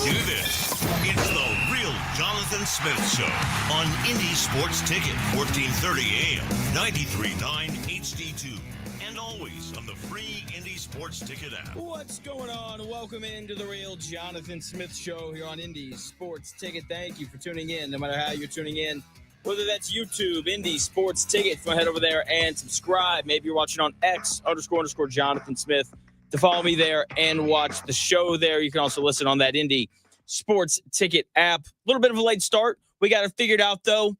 do this. It's the Real Jonathan Smith Show on Indy Sports Ticket, 1430 AM, 93.9 HD2, and always on the free Indy Sports Ticket app. What's going on? Welcome into the Real Jonathan Smith Show here on Indy Sports Ticket. Thank you for tuning in, no matter how you're tuning in. Whether that's YouTube, Indy Sports Ticket, go head over there and subscribe. Maybe you're watching on X__ Jonathan Smith to follow me there and watch the show there. You can also listen on that Indy Sports Ticket app. A little bit of a late start. We got it figured out, though.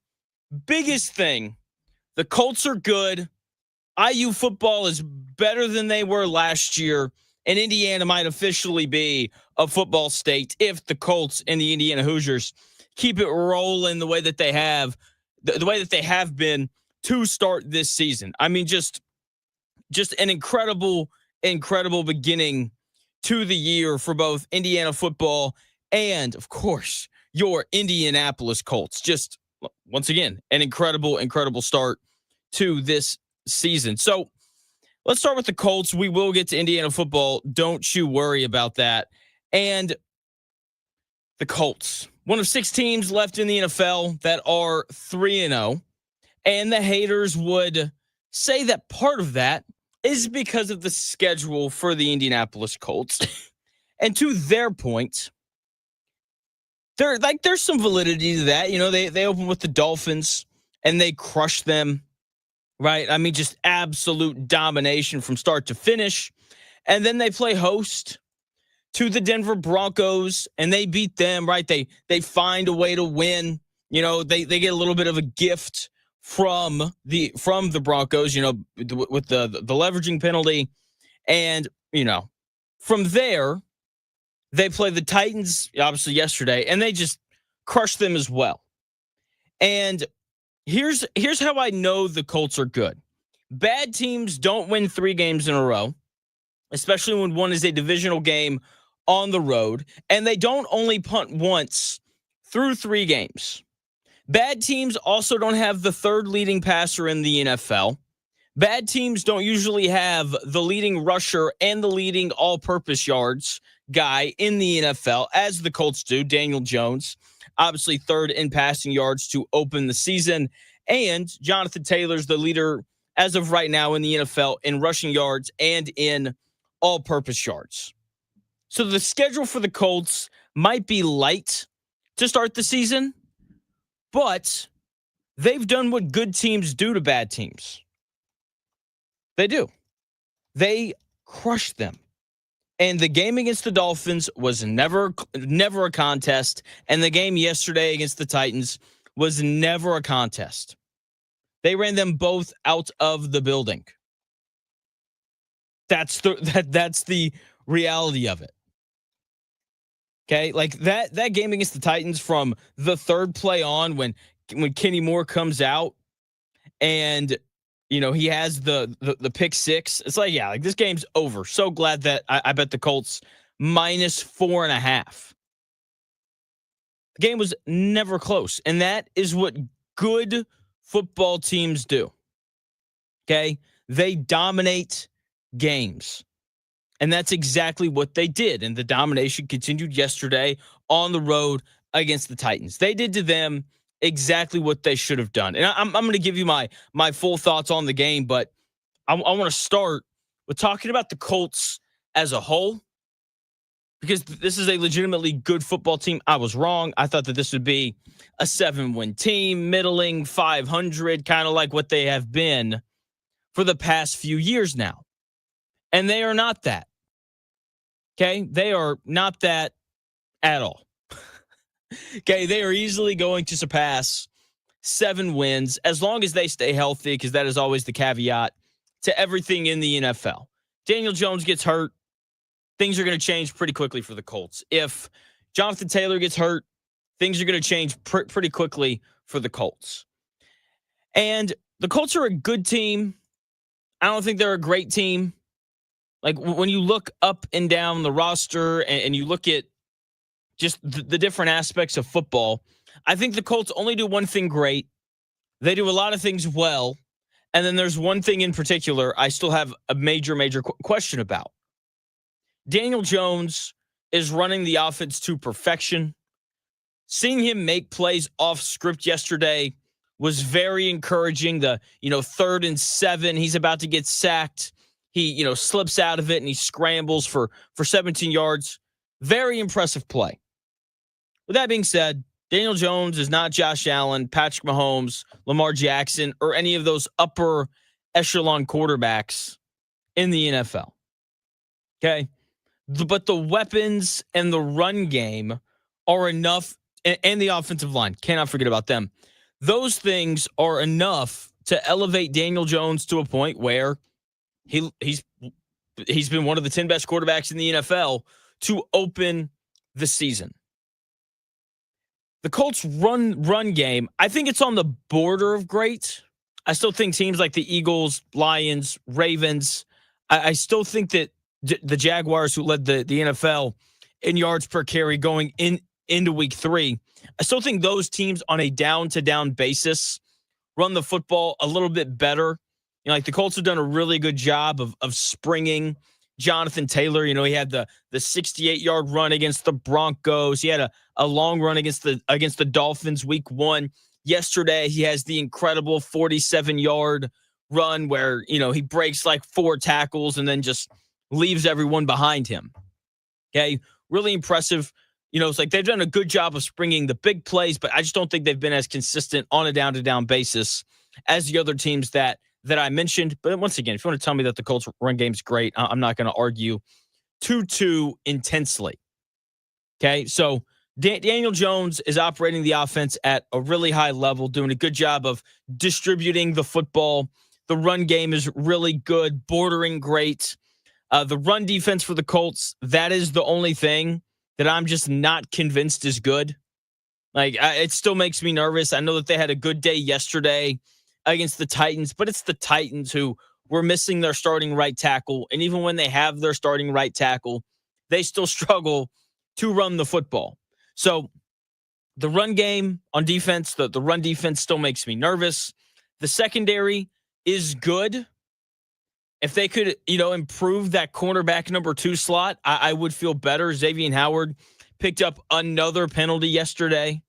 Biggest thing, the Colts are good. IU football is better than they were last year, and Indiana might officially be a football state if the Colts and the Indiana Hoosiers keep it rolling the way that they have, the way that they have been to start this season. I mean, just an incredible beginning to the year for both Indiana football and, of course, your Indianapolis Colts. Just, once again, an incredible start to this season. So let's start with the Colts. We will get to Indiana football. Don't you worry about that. And the Colts, one of 6 teams left in the NFL that are 3-0. And the haters would say that part of that is because of the schedule for the Indianapolis Colts. And to their point, there's some validity to that. You know, they open with the Dolphins and they crush them, right? I mean, just absolute domination from start to finish. And then they play host to the Denver Broncos and they beat them, right? They find a way to win. You know, they get a little bit of a gift from the Broncos, you know, with the leveraging penalty. And, you know, from there, they play the Titans, obviously, yesterday, and they just crushed them as well. And here's how I know the Colts are good. Bad teams don't win 3 games in a row, especially when one is a divisional game on the road, and they don't only punt once through 3 games. Bad teams also don't have the 3rd leading passer in the NFL. Bad teams don't usually have the leading rusher and the leading all-purpose yards guy in the NFL, as the Colts do, Daniel Jones, obviously 3rd in passing yards to open the season. And Jonathan Taylor's the leader as of right now in the NFL in rushing yards and in all-purpose yards. So the schedule for the Colts might be light to start the season, but they've done what good teams do to bad teams. They do. They crush them. And the game against the Dolphins was never a contest. And the game yesterday against the Titans was never a contest. They ran them both out of the building. That's the reality of it. Okay, like that game against the Titans from the 3rd play on when Kenny Moore comes out and, you know, he has the pick 6. It's like, yeah, like this game's over. So glad that I bet the Colts -4.5. The game was never close. And that is what good football teams do. Okay, they dominate games. And that's exactly what they did. And the domination continued yesterday on the road against the Titans. They did to them exactly what they should have done. And I'm going to give you my full thoughts on the game, but I want to start with talking about the Colts as a whole, because this is a legitimately good football team. I was wrong. I thought that this would be a 7-win team, middling 500, kind of like what they have been for the past few years now. And they are not that. Okay, they are not that at all. Okay, they are easily going to surpass 7 wins as long as they stay healthy, because that is always the caveat to everything in the NFL. Daniel Jones gets hurt, things are going to change pretty quickly for the Colts. If Jonathan Taylor gets hurt, things are going to change pretty quickly for the Colts. And the Colts are a good team. I don't think they're a great team. Like when you look up and down the roster and you look at just the different aspects of football, I think the Colts only do one thing great. They do a lot of things well. And then there's one thing in particular I still have a major question about. Daniel Jones is running the offense to perfection. Seeing him make plays off script yesterday was very encouraging. The, 3rd and 7, he's about to get sacked. He, slips out of it and he scrambles for 17 yards. Very impressive play. With that being said, Daniel Jones is not Josh Allen, Patrick Mahomes, Lamar Jackson, or any of those upper echelon quarterbacks in the NFL. Okay? But the weapons and the run game are enough, and the offensive line, cannot forget about them. Those things are enough to elevate Daniel Jones to a point where he's been one of the 10 best quarterbacks in the NFL to open the season. The Colts run game, I think it's on the border of great. I still think teams like the Eagles, Lions, Ravens, I still think that the Jaguars, who led the NFL in yards per carry going into week 3, I still think those teams on a down-to-down basis run the football a little bit better. Like the Colts have done a really good job of springing Jonathan Taylor. He had the 68-yard run against the Broncos. He had a long run against the Dolphins week 1. Yesterday, he has the incredible 47-yard run where, he breaks like 4 tackles and then just leaves everyone behind him. Okay, really impressive. It's like they've done a good job of springing the big plays, but I just don't think they've been as consistent on a down-to-down basis as the other teams that I mentioned. But once again, if you want to tell me that the Colts run game's great, I'm not going to argue too intensely. Okay, so Daniel Jones is operating the offense at a really high level, doing a good job of distributing the football. The run game is really good, bordering great. The run defense for the Colts, that is the only thing that I'm just not convinced is good. It still makes me nervous. I know that they had a good day yesterday against the Titans, but it's the Titans who were missing their starting right tackle. And even when they have their starting right tackle, they still struggle to run the football. So the run game on defense, the run defense still makes me nervous. The secondary is good. If they could, improve that cornerback number 2 slot, I would feel better. Xavier Howard picked up another penalty yesterday.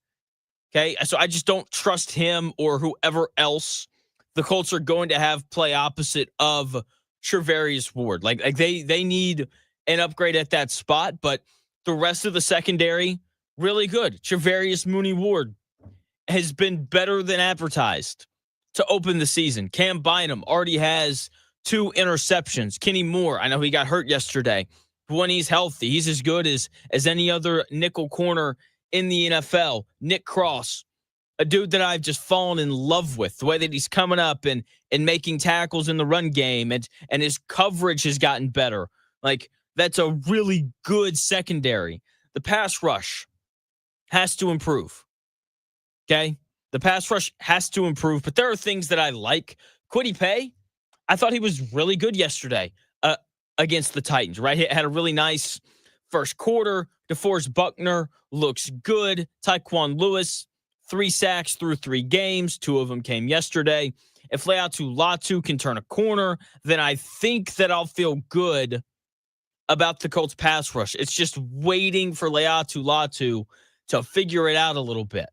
Okay, so I just don't trust him or whoever else the Colts are going to have play opposite of Trevarius Ward. Like they need an upgrade at that spot, but the rest of the secondary, really good. Trevarius Mooney Ward has been better than advertised to open the season. Cam Bynum already has 2 interceptions. Kenny Moore, I know he got hurt yesterday. When he's healthy, he's as good as any other nickel corner in the NFL. Nick Cross, a dude that I've just fallen in love with, the way that he's coming up and making tackles in the run game, and his coverage has gotten better. Like, that's a really good secondary. The pass rush has to improve. Okay? The pass rush has to improve, but there are things that I like. Kwity Paye, I thought he was really good yesterday against the Titans, right? He had a really nice first quarter. DeForest Buckner looks good. Tyquan Lewis, 3 sacks through 3 games. 2 of them came yesterday. If Leatu Latu can turn a corner, then I think that I'll feel good about the Colts pass rush. It's just waiting for Leatu Latu to figure it out a little bit.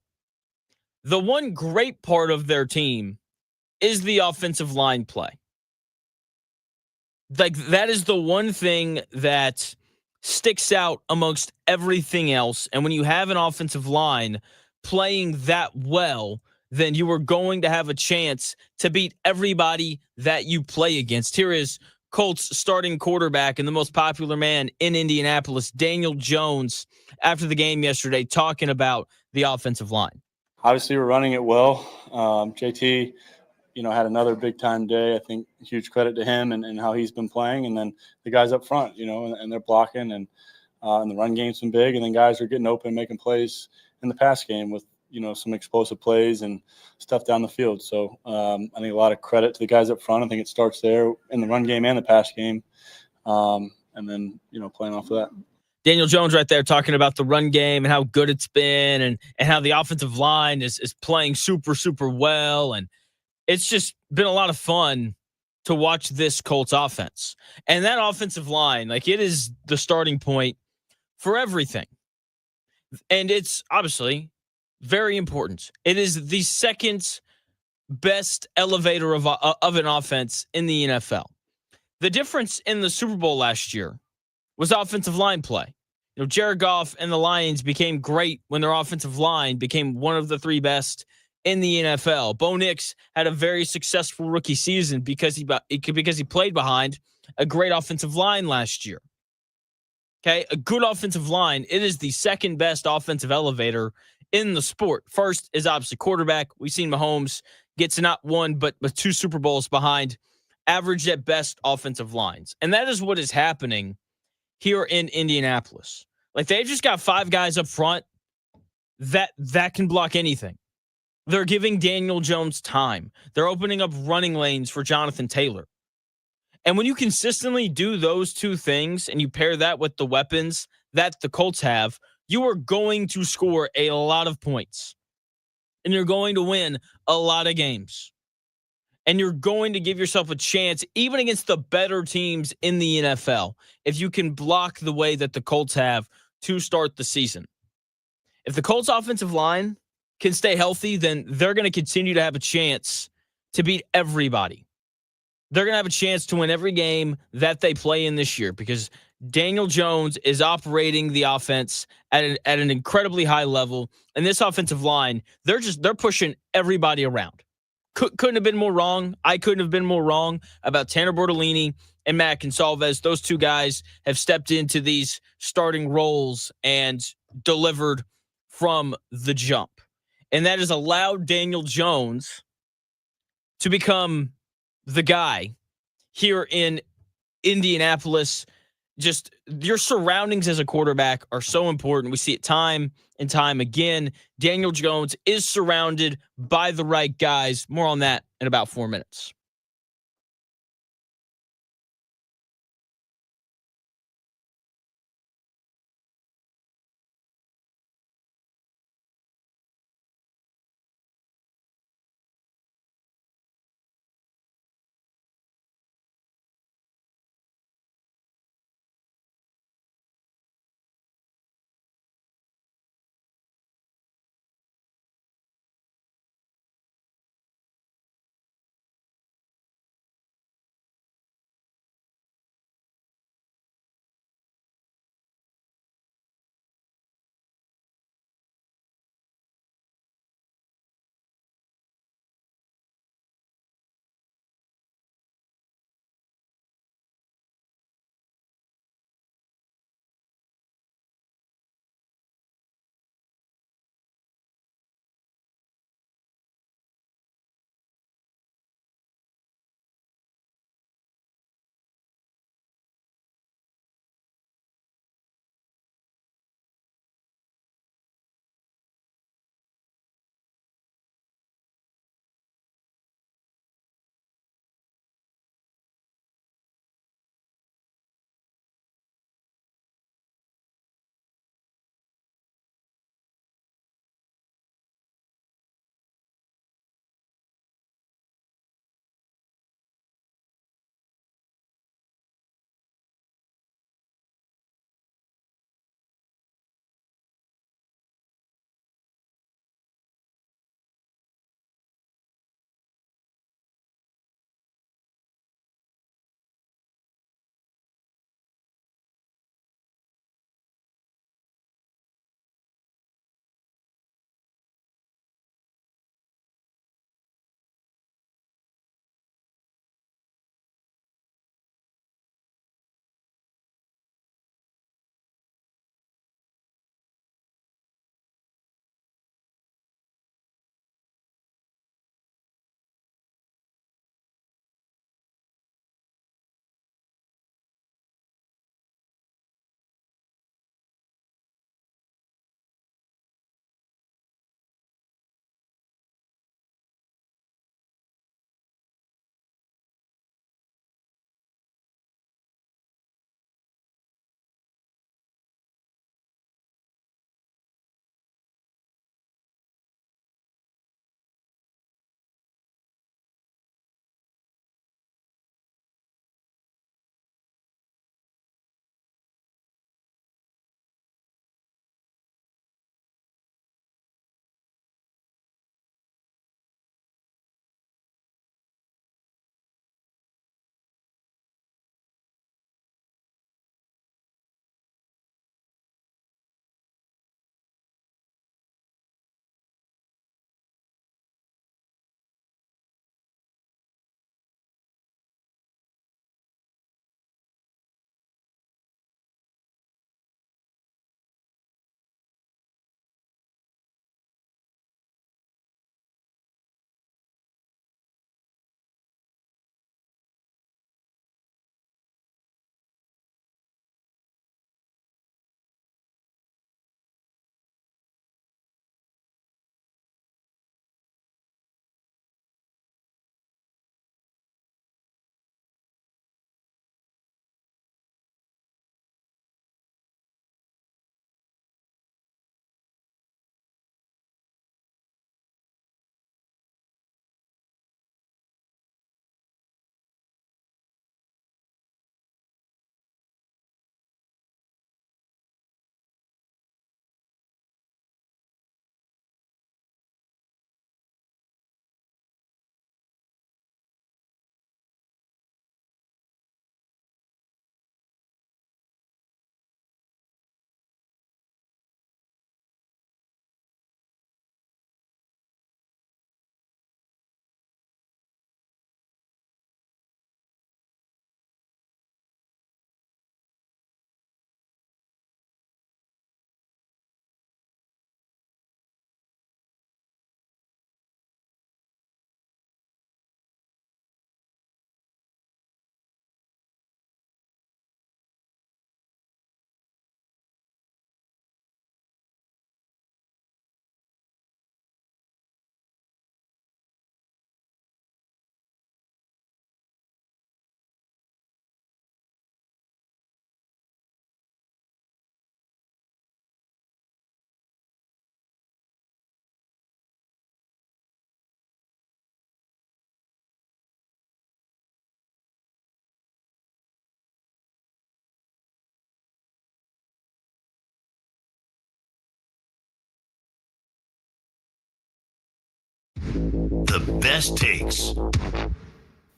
The one great part of their team is the offensive line play. Like, that is the one thing that sticks out amongst everything else. And when you have an offensive line playing that well, then you are going to have a chance to beat everybody that you play against. Here is Colts starting quarterback and the most popular man in Indianapolis, Daniel Jones, after the game yesterday, talking about the offensive line. Obviously, we're running it well. JT, had another big-time day. I think huge credit to him and how he's been playing. And then the guys up front, and they're blocking. And the run game's been big. And then guys are getting open, making plays in the pass game with, some explosive plays and stuff down the field. So I think a lot of credit to the guys up front. I think it starts there in the run game and the pass game. And then, playing off of that. Daniel Jones right there talking about the run game and how good it's been and how the offensive line is playing super, super well. And it's just been a lot of fun to watch this Colts offense. And that offensive line, like, it is the starting point for everything. And it's obviously very important. It is the second best elevator of an offense in the NFL. The difference in the Super Bowl last year was offensive line play. Jared Goff and the Lions became great when their offensive line became one of the three best in the NFL. Bo Nix had a very successful rookie season because he played behind a great offensive line last year. Okay, a good offensive line, it is the second best offensive elevator in the sport. First is obviously quarterback. We've seen Mahomes get to not one, but two Super Bowls behind average at best offensive lines. And that is what is happening here in Indianapolis. Like, they've just got five guys up front that can block anything. They're giving Daniel Jones time. They're opening up running lanes for Jonathan Taylor. And when you consistently do those two things and you pair that with the weapons that the Colts have, you are going to score a lot of points. And you're going to win a lot of games. And you're going to give yourself a chance, even against the better teams in the NFL, if you can block the way that the Colts have to start the season. If the Colts offensive line can stay healthy, then they're going to continue to have a chance to beat everybody. They're going to have a chance to win every game that they play in this year because Daniel Jones is operating the offense at an incredibly high level. And this offensive line, they're pushing everybody around. Couldn't have been more wrong. I couldn't have been more wrong about Tanner Bortolini and Matt Consalves. Those two guys have stepped into these starting roles and delivered from the jump. And that has allowed Daniel Jones to become the guy here in Indianapolis. Just your surroundings as a quarterback are so important. We see it time and time again. Daniel Jones is surrounded by the right guys. More on that in about 4 minutes. The best takes.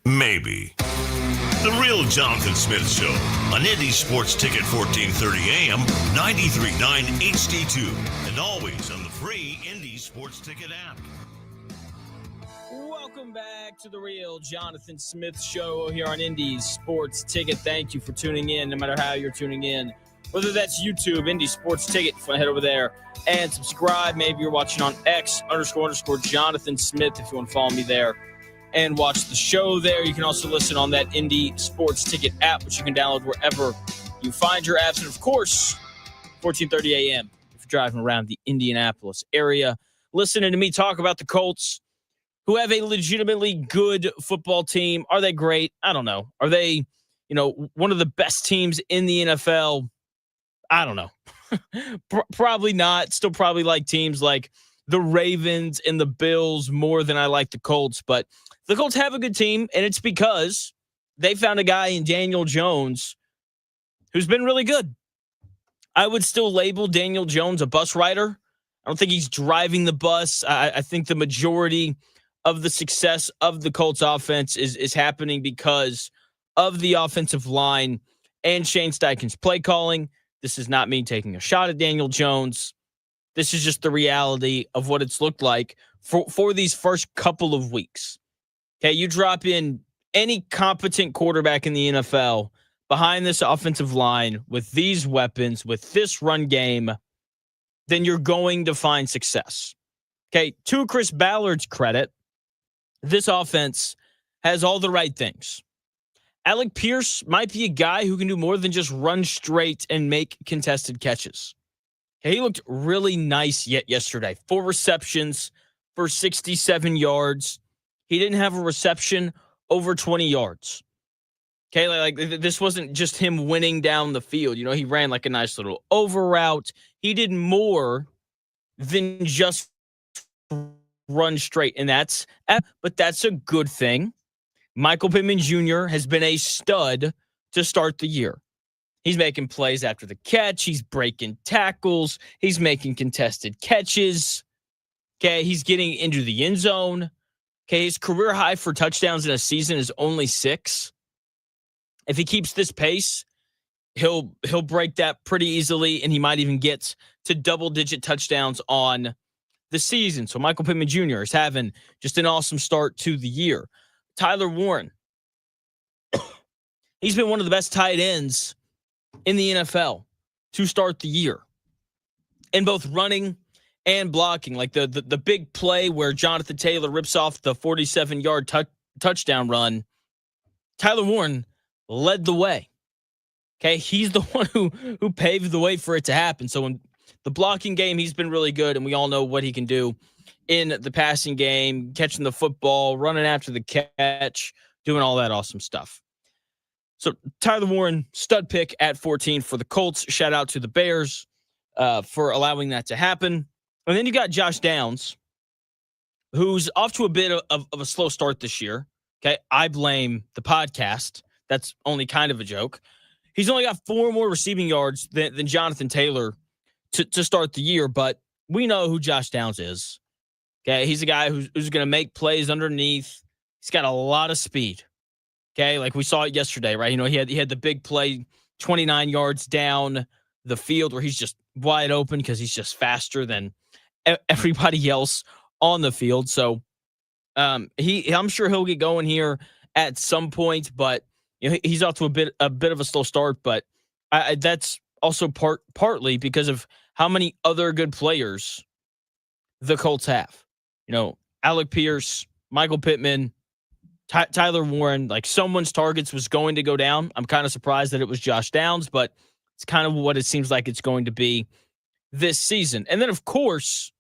Maybe. The Real Jonathan Smith Show on Indy Sports Ticket 1430 AM, 93.9 HD2, and always on the free Indy Sports Ticket app. Welcome back to the Real Jonathan Smith Show here on Indy Sports Ticket. Thank you for tuning in, no matter how you're tuning in. Whether that's YouTube, Indy Sports Ticket, if you want to head over there and subscribe. Maybe you're watching on X__Jonathan Smith if you want to follow me there and watch the show there. You can also listen on that Indy Sports Ticket app, which you can download wherever you find your apps. And, of course, 14:30 a.m. if you're driving around the Indianapolis area, listening to me talk about the Colts, who have a legitimately good football team. Are they great? I don't know. Are they, one of the best teams in the NFL? I don't know. Probably not. Still probably like teams like the Ravens and the Bills more than I like the Colts. But the Colts have a good team, and it's because they found a guy in Daniel Jones who's been really good. I would still label Daniel Jones a bus rider. I don't think he's driving the bus. I think the majority of the success of the Colts offense is happening because of the offensive line and Shane Steichen's play calling. This is not me taking a shot at Daniel Jones. This is just the reality of what it's looked like for these first couple of weeks. Okay, you drop in any competent quarterback in the NFL behind this offensive line with these weapons, with this run game, then you're going to find success. Okay, to Chris Ballard's credit, this offense has all the right things. Alec Pierce might be a guy who can do more than just run straight and make contested catches. He looked really nice yesterday. 4 receptions for 67 yards. He didn't have a reception over 20 yards. Okay, like this wasn't just him winning down the field. He ran like a nice little over route. He did more than just run straight, and that's a good thing. Michael Pittman Jr. has been a stud to start the year. He's making plays after the catch. He's breaking tackles. He's making contested catches. Okay, he's getting into the end zone. Okay, his career high for touchdowns in a season is only 6. If he keeps this pace, he'll break that pretty easily, and he might even get to double-digit touchdowns on the season. So Michael Pittman Jr. is having just an awesome start to the year. Tyler Warren, he's been one of the best tight ends in the NFL to start the year in both running and blocking. Like the big play where Jonathan Taylor rips off the 47-yard touchdown run, Tyler Warren led the way. Okay, he's the one who paved the way for it to happen. So in the blocking game, he's been really good, and we all know what he can do in the passing game, catching the football, running after the catch, doing all that awesome stuff. So Tyler Warren, stud pick at 14 for the Colts. Shout out to the Bears for allowing that to happen. And then you got Josh Downs, who's off to a bit of a slow start this year. Okay, I blame the podcast. That's only kind of a joke. He's only got 4 more receiving yards than Jonathan Taylor to start the year, but we know who Josh Downs is. Okay, he's a guy who's going to make plays underneath. He's got a lot of speed. Okay, like we saw it yesterday, right? He had the big play, 29 yards down the field where he's just wide open because he's just faster than everybody else on the field. So I'm sure he'll get going here at some point, but he's off to a bit of a slow start. But that's also partly because of how many other good players the Colts have. Alec Pierce, Michael Pittman, Tyler Warren, like someone's targets was going to go down. I'm kind of surprised that it was Josh Downs, but it's kind of what it seems like it's going to be this season. And then, of course,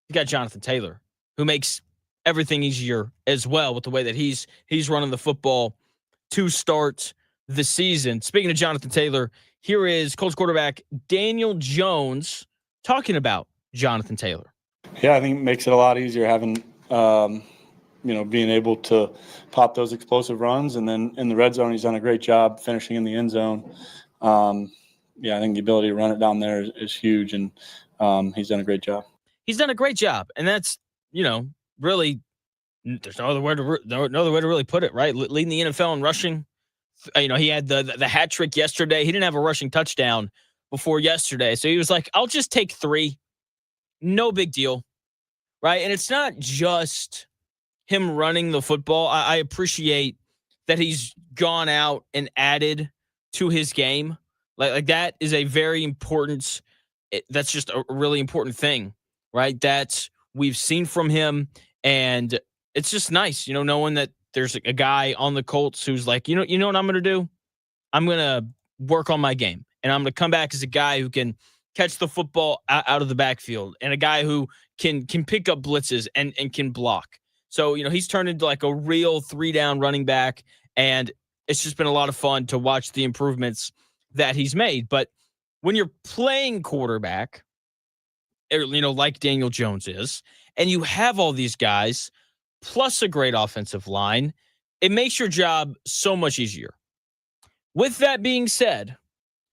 you got Jonathan Taylor, who makes everything easier as well with the way that he's running the football to start the season. Speaking of Jonathan Taylor, here is Colts quarterback Daniel Jones talking about Jonathan Taylor. Yeah, I think it makes it a lot easier having, being able to pop those explosive runs. And then in the red zone, he's done a great job finishing in the end zone. I think the ability to run it down there is huge, and he's done a great job. He's done a great job, and that's, really, there's no other way to really put it, right? Leading the NFL in rushing. He had the hat trick yesterday. He didn't have a rushing touchdown before yesterday. So he was like, I'll just take 3. No big deal, right? And it's not just him running the football. I appreciate that he's gone out and added to his game. Like that is a very important, that's just a really important thing, right? That we've seen from him. And it's just nice, knowing that there's a guy on the Colts who's like, you know what I'm going to do? I'm going to work on my game, and I'm going to come back as a guy who can catch the football out of the backfield, and a guy who can pick up blitzes and can block. So, he's turned into like a real 3-down running back, and it's just been a lot of fun to watch the improvements that he's made. But when you're playing quarterback, like Daniel Jones is, and you have all these guys plus a great offensive line, it makes your job so much easier. With that being said,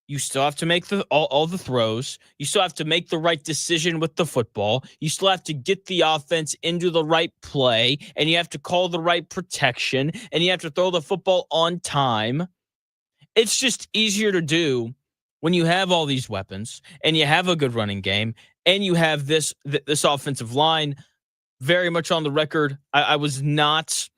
you still have to make all the throws. You still have to make the right decision with the football. You still have to get the offense into the right play, and you have to call the right protection, and you have to throw the football on time. It's just easier to do when you have all these weapons, and you have a good running game, and you have this offensive line. Very much on the record, I was not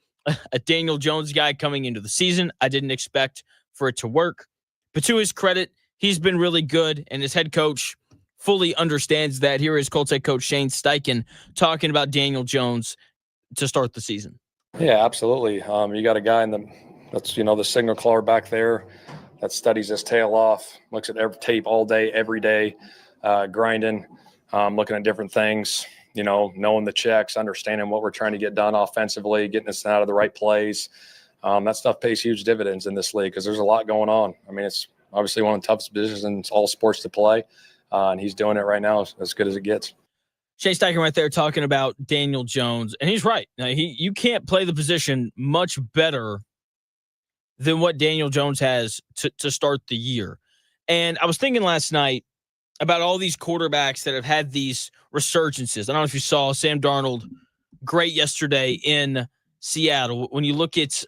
a Daniel Jones guy coming into the season. I didn't expect for it to work. But to his credit, he's been really good, and his head coach fully understands that. Here is Colts head coach Shane Steichen talking about Daniel Jones to start the season. Yeah, absolutely. You got a guy that's the signal caller back there that studies his tail off, looks at every tape all day, every day, grinding, looking at different things. Knowing the checks, understanding what we're trying to get done offensively, getting us out of the right plays. That stuff pays huge dividends in this league because there's a lot going on. I mean, it's obviously one of the toughest positions in all sports to play, and he's doing it right now as good as it gets. Shane Steichen right there talking about Daniel Jones, and he's right. Now, you can't play the position much better than what Daniel Jones has to start the year. And I was thinking last night about all these quarterbacks that have had these resurgences. I don't know if you saw Sam Darnold, great yesterday in Seattle. When you look at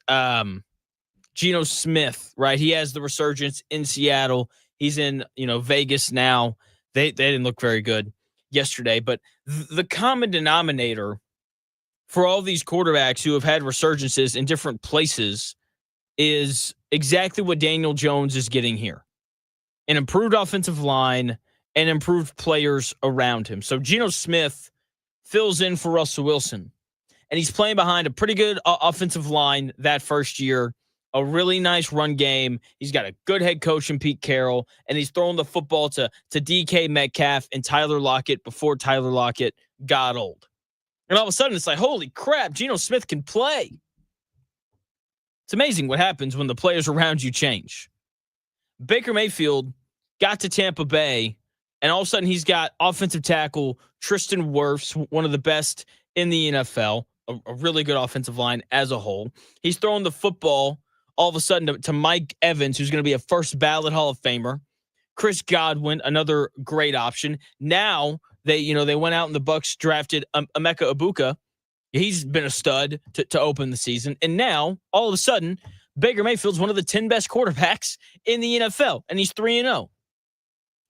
Geno Smith, right? He has the resurgence in Seattle. He's in, Vegas now. They didn't look very good yesterday, but the common denominator for all these quarterbacks who have had resurgences in different places is exactly what Daniel Jones is getting here. An improved offensive line and improved players around him. So Geno Smith fills in for Russell Wilson, and he's playing behind a pretty good offensive line that first year, a really nice run game. He's got a good head coach in Pete Carroll, and he's throwing the football to DK Metcalf and Tyler Lockett before Tyler Lockett got old. And all of a sudden, it's like, holy crap, Geno Smith can play. It's amazing what happens when the players around you change. Baker Mayfield got to Tampa Bay, and all of a sudden he's got offensive tackle Tristan Wirfs, one of the best in the NFL, a really good offensive line as a whole. He's throwing the football all of a sudden to Mike Evans, who's going to be a first ballot Hall of Famer. Chris Godwin, another great option. Now they went out and the Bucs drafted Emeka Egbuka. He's been a stud to open the season. And now, all of a sudden, Baker Mayfield's one of the 10 best quarterbacks in the NFL, and he's 3-0.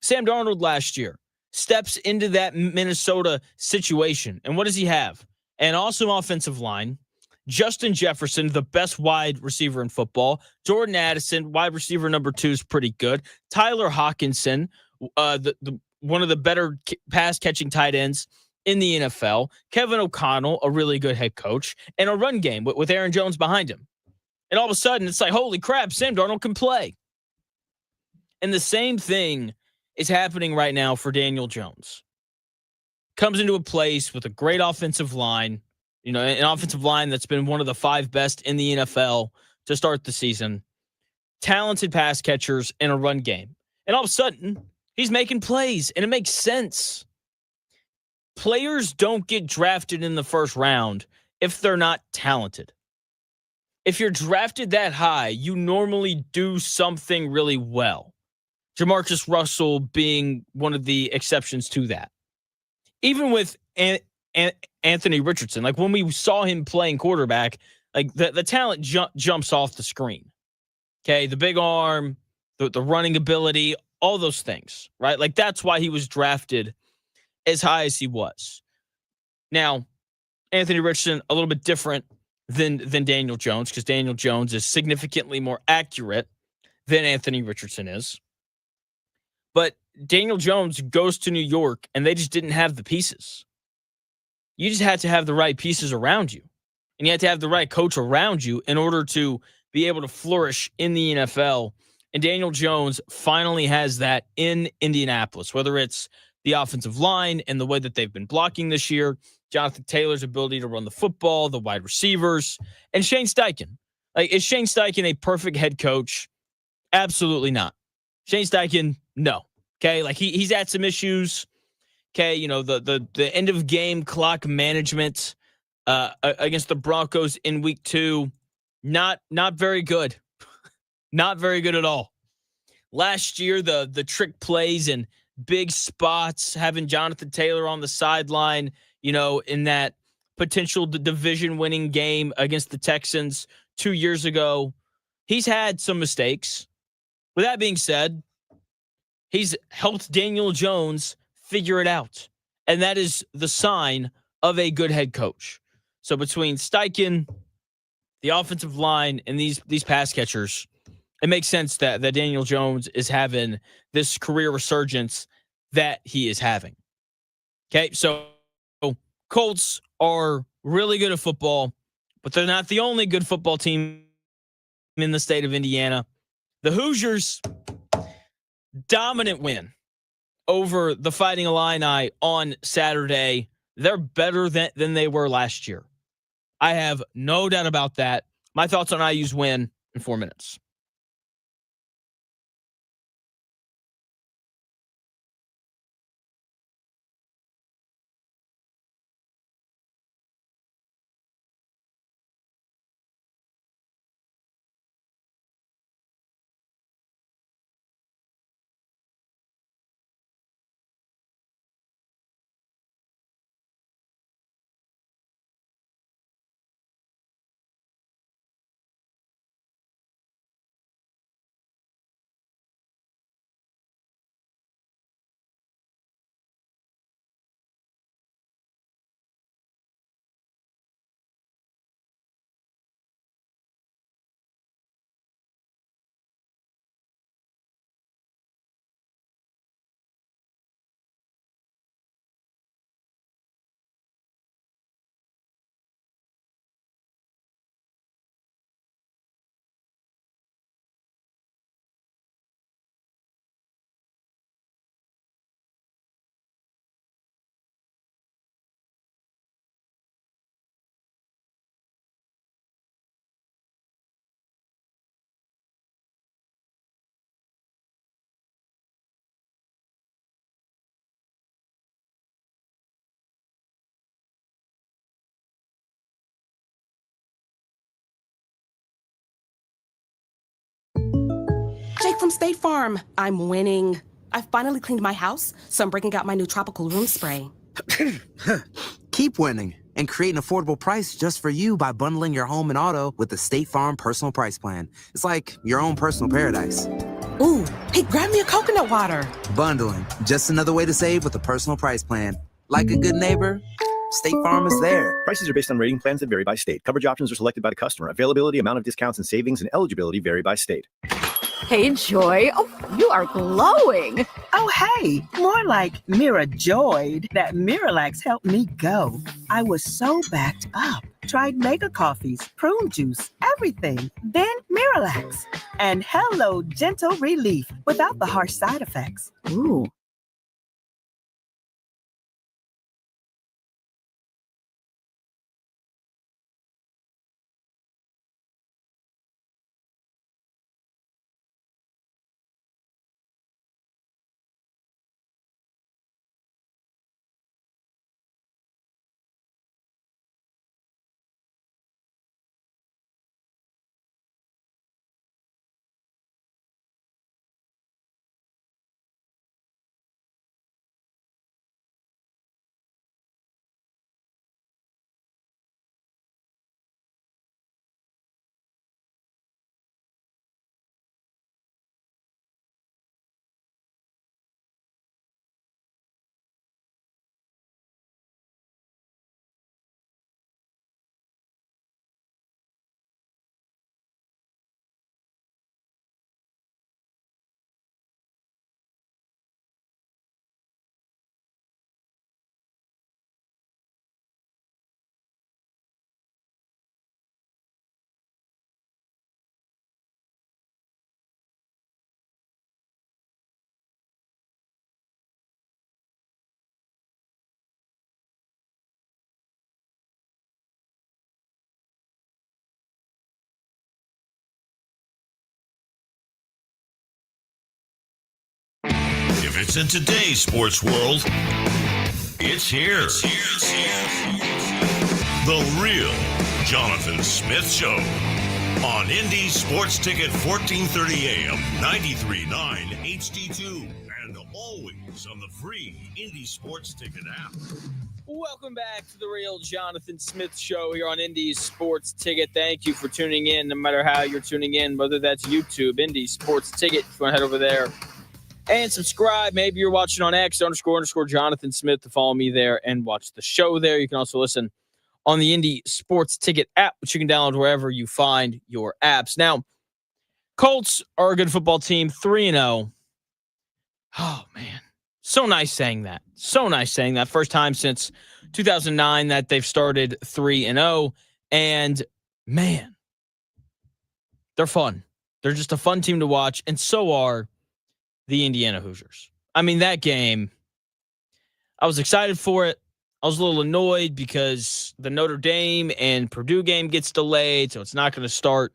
Sam Darnold last year steps into that Minnesota situation. And what does he have? An awesome offensive line. Justin Jefferson, the best wide receiver in football. Jordan Addison, wide receiver number 2, is pretty good. Tyler Hawkinson, the one of the better pass catching tight ends in the NFL. Kevin O'Connell, a really good head coach, and a run game with Aaron Jones behind him. And all of a sudden, it's like, holy crap, Sam Darnold can play. And the same thing is happening right now for Daniel Jones. Comes into a place with a great offensive line, an offensive line that's been one of the 5 best in the NFL to start the season. Talented pass catchers and a run game. And all of a sudden, he's making plays, and it makes sense. Players don't get drafted in the first round if they're not talented. If you're drafted that high, you normally do something really well. Jamarcus Russell being one of the exceptions to that. Even with Anthony Richardson. Like when we saw him playing quarterback, like the talent jumps off the screen. Okay, the big arm, the running ability, all those things, right? Like that's why he was drafted as high as he was. Now, Anthony Richardson, a little bit different than Daniel Jones, because Daniel Jones is significantly more accurate than Anthony Richardson is. But Daniel Jones goes to New York, and they just didn't have the pieces. You just had to have the right pieces around you. And you had to have the right coach around you in order to be able to flourish in the NFL. And Daniel Jones finally has that in Indianapolis, whether it's the offensive line and the way that they've been blocking this year, Jonathan Taylor's ability to run the football, the wide receivers, and Shane Steichen. Like, is Shane Steichen a perfect head coach? Absolutely not. Shane Steichen, no. Okay, like he's had some issues. Okay, you know, the end of game clock management against the Broncos in week 2, not very good. Not very good at all. Last year, the trick plays and big spots, having Jonathan Taylor on the sideline, you know, in that potential division winning game against the Texans 2 years ago. He's had some mistakes. With that being said, he's helped Daniel Jones figure it out. And that is the sign of a good head coach. So between Steichen, the offensive line, and these pass catchers, it makes sense that Daniel Jones is having this career resurgence that he is having. Okay, so Colts are really good at football, but they're not the only good football team in the state of Indiana. The Hoosiers, dominant win over the Fighting Illini on Saturday. They're better than they were last year. I have no doubt about that. My thoughts on IU's win in 4 minutes. Jake from State Farm. I'm winning. I finally cleaned my house, so I'm breaking out my new tropical room spray. Keep winning and create an affordable price just for you by bundling your home and auto with the State Farm Personal Price Plan. It's like your own personal paradise. Ooh, hey, grab me a coconut water. Bundling, just another way to save with a personal price plan. Like a good neighbor, State Farm is there. Prices are based on rating plans that vary by state. Coverage options are selected by the customer. Availability, amount of discounts and savings, and eligibility vary by state. Hey, Joy. Oh, you are glowing. Oh, hey, more like Mira joyed that Miralax helped me go. I was so backed up. Tried mega coffees, prune juice, everything. Then Miralax. And hello, gentle relief without the harsh side effects. Ooh. highlights in today's sports world. It's here. The real Jonathan Smith Show on Indy Sports Ticket 1430 AM, 93.9 HD2, and always on the free Indy Sports Ticket app. Welcome back to the real Jonathan Smith Show here on Indy Sports Ticket. Thank you for tuning in, no matter how you're tuning in, whether that's YouTube, Indy Sports Ticket. If you want to head over there and subscribe, maybe you're watching on X __ Jonathan Smith to follow me there and watch the show there. You can also listen on the Indy Sports Ticket app, which you can download wherever you find your apps. Now, Colts are a good football team, 3-0. Oh, man. So nice saying that. So nice saying that. First time since 2009 that they've started 3-0. And, man, they're fun. They're just a fun team to watch, and so are the Indiana Hoosiers. I mean, that game, I was excited for it. I was a little annoyed because the Notre Dame and Purdue game gets delayed, so it's not going to start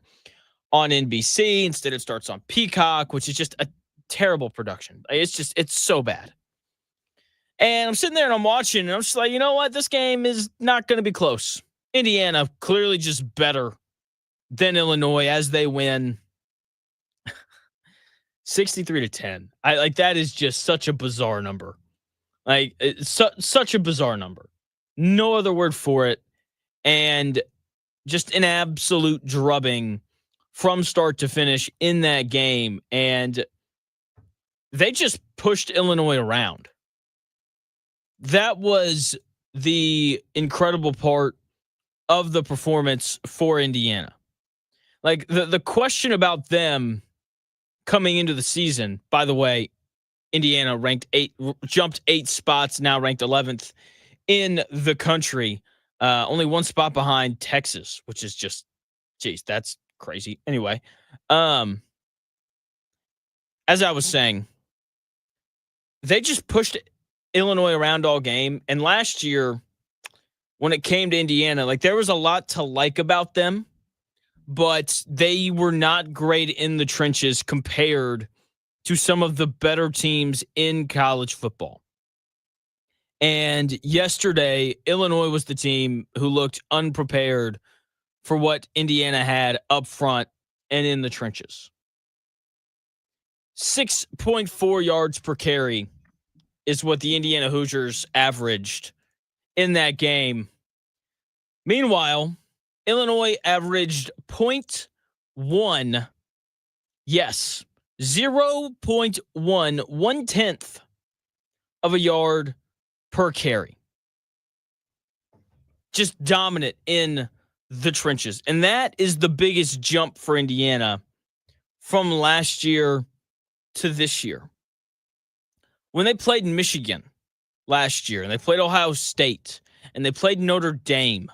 on NBC. Instead, it starts on Peacock, which is just a terrible production. It's so bad. And I'm sitting there and I'm watching, and I'm just like, you know what? This game is not going to be close. Indiana clearly just better than Illinois as they win 63-10. That is just such a bizarre number. Like, it's such a bizarre number. No other word for it. And just an absolute drubbing from start to finish in that game. And they just pushed Illinois around. That was the incredible part of the performance for Indiana. Like, the question about them coming into the season, by the way, Indiana jumped 8 spots, now ranked 11th in the country. Only 1 spot behind Texas, which is just, geez, that's crazy. Anyway, as I was saying, they just pushed Illinois around all game. And last year, when it came to Indiana, like, there was a lot to like about them, but they were not great in the trenches compared to some of the better teams in college football. And yesterday, Illinois was the team who looked unprepared for what Indiana had up front and in the trenches. 6.4 yards per carry is what the Indiana Hoosiers averaged in that game. Meanwhile, Illinois averaged 0.1. Yes, 0.1, 1/10 of a yard per carry. Just dominant in the trenches. And that is the biggest jump for Indiana from last year to this year. When they played in Michigan last year, and they played Ohio State, and they played Notre Dame,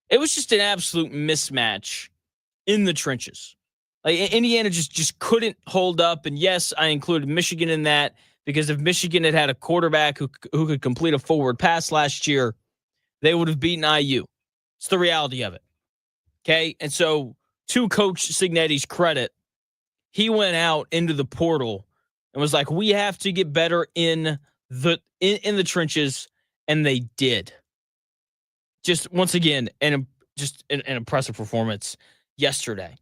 it was just an absolute mismatch in the trenches. Like, Indiana just couldn't hold up. And yes, I included Michigan in that because if Michigan had a quarterback who could complete a forward pass last year, they would have beaten IU. It's the reality of it. Okay? And so, to Coach Cignetti's credit, he went out into the portal and was like, we have to get better in the trenches, and they did. Just once again, an impressive performance yesterday.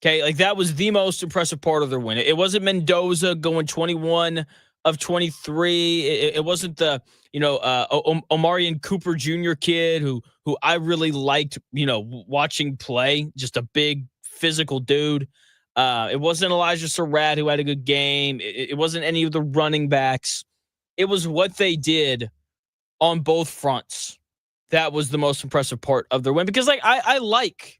Okay, like, that was the most impressive part of their win. It wasn't Mendoza going 21 of 23. It wasn't the Omarion Cooper Jr. kid who I really liked watching play. Just a big physical dude. It wasn't Elijah Surratt who had a good game. It wasn't any of the running backs. It was what they did on both fronts. That was the most impressive part of their win, because I like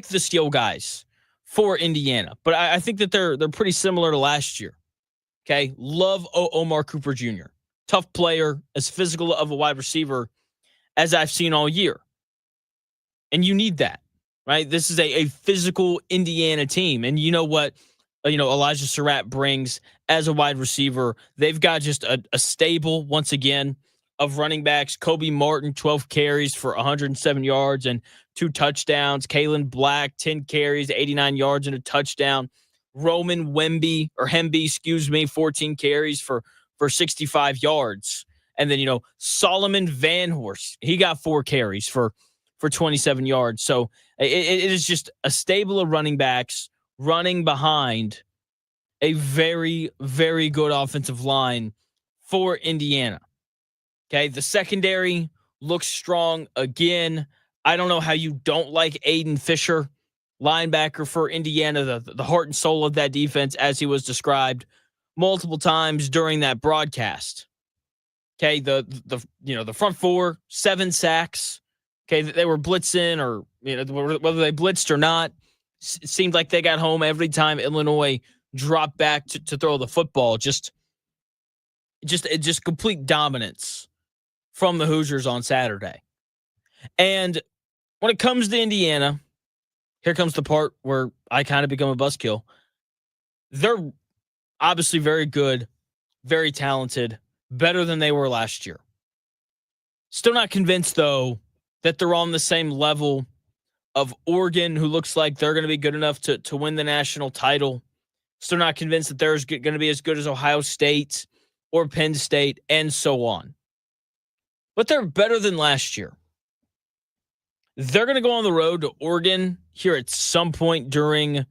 the skill guys for Indiana, but I think that they're pretty similar to last year. Okay, love Omar Cooper Jr. Tough player, as physical of a wide receiver as I've seen all year, and you need that, right? This is a physical Indiana team, and you know what? Elijah Surratt brings as a wide receiver. They've got just a stable, once again, of running backs. Kobe Martin, 12 carries for 107 yards and 2 touchdowns. Kalen Black, 10 carries, 89 yards and a touchdown. Roman Hemby, 14 carries for 65 yards. And then, Solomon Van Horst, he got 4 carries for 27 yards. So it is just a stable of running backs running behind a very, very good offensive line for Indiana. Okay, the secondary looks strong again. I don't know how you don't like Aiden Fisher, linebacker for Indiana, the heart and soul of that defense, as he was described multiple times during that broadcast. Okay, the front 4, 7 sacks. Okay, they were blitzing, or whether they blitzed or not, it seemed like they got home every time Illinois dropped back to throw the football. Just complete dominance from the Hoosiers on Saturday. And when it comes to Indiana, here comes the part where I kind of become a buzzkill. They're obviously very good, very talented, better than they were last year. Still not convinced, though, that they're on the same level of Oregon, who looks like they're going to be good enough to win the national title. Still not convinced that they're going to be as good as Ohio State or Penn State and so on. But they're better than last year. They're going to go on the road to Oregon here at some point during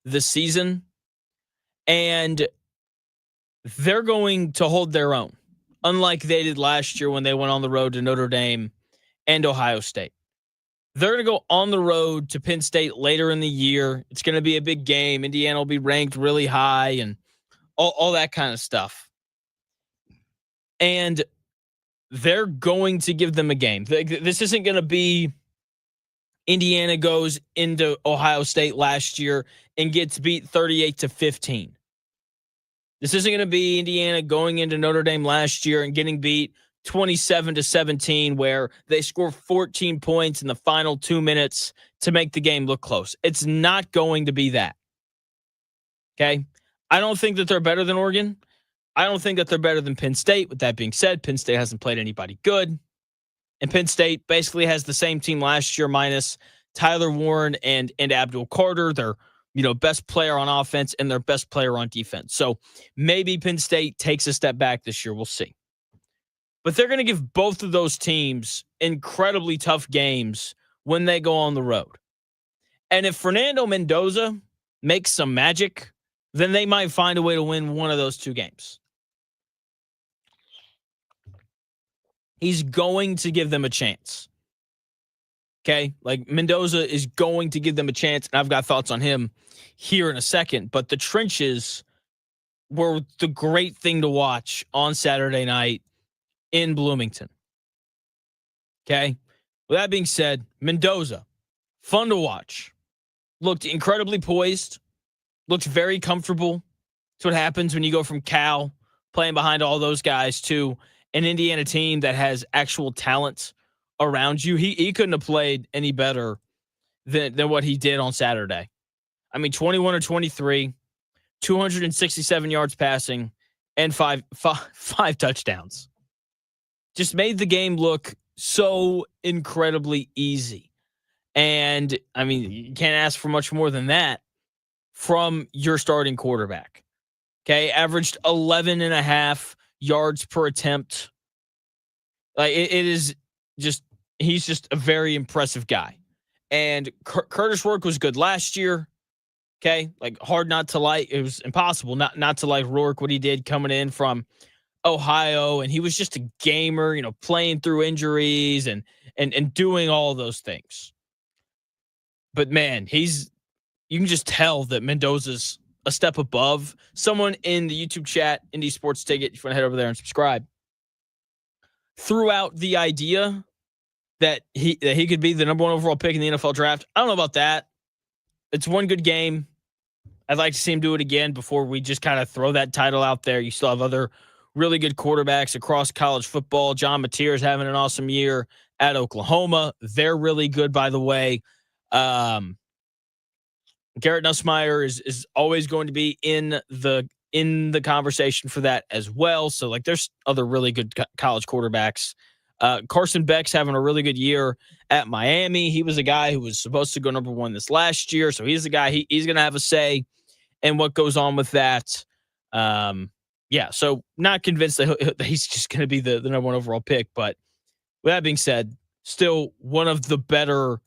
the season, and they're going to hold their own, unlike they did last year when they went on the road to Notre Dame and Ohio State. They're going to go on the road to Penn State later in the year. It's going to be a big game. Indiana will be ranked really high and all that kind of stuff. And they're going to give them a game. This isn't going to be Indiana goes into Ohio State last year and gets beat 38-15. This isn't going to be Indiana going into Notre Dame last year and getting beat 27-17, where they score 14 points in the final 2 minutes to make the game look close. It's not going to be that. Okay? I don't think that they're better than Oregon. I don't think that they're better than Penn State. With that being said, Penn State hasn't played anybody good. And Penn State basically has the same team last year minus Tyler Warren and Abdul Carter. Their best player on offense and their best player on defense. So maybe Penn State takes a step back this year. We'll see. But they're going to give both of those teams incredibly tough games when they go on the road. And if Fernando Mendoza makes some magic, then they might find a way to win one of those 2 games. He's going to give them a chance. Okay? Like, Mendoza is going to give them a chance, and I've got thoughts on him here in a second. But the trenches were the great thing to watch on Saturday night in Bloomington. Okay? With that being said, Mendoza, fun to watch. Looked incredibly poised. Looked very comfortable. That's what happens when you go from Cal, playing behind all those guys, to an Indiana team that has actual talent around you. He couldn't have played any better than what he did on Saturday. I mean, 21 or 23, 267 yards passing, and five touchdowns. Just made the game look so incredibly easy. And, I mean, you can't ask for much more than that from your starting quarterback. Okay, averaged 11.5 yards per attempt. Like, it is just, he's just a very impressive guy. And Curtis Rourke was good last year. Okay, like, hard not to like. It was impossible not to like Rourke, what he did coming in from Ohio, and he was just a gamer, playing through injuries and doing all those things. But man, you can just tell that Mendoza's a step above. Someone in the YouTube chat, Indie Sports Ticket, if you want to head over there and subscribe, threw out the idea that he could be the number 1 overall pick in the NFL draft. I don't know about that. It's one good game. I'd like to see him do it again before we just kind of throw that title out there. You still have other really good quarterbacks across college football. John Mateer is having an awesome year at Oklahoma. They're really good, by the way. Garrett Nussmeier is always going to be in the conversation for that as well. So, like, there's other really good college quarterbacks. Carson Beck's having a really good year at Miami. He was a guy who was supposed to go number 1 this last year. So he's the guy, he's going to have a say and what goes on with that. Yeah, so not convinced that he's just going to be the number one overall pick. But with that being said, still one of the better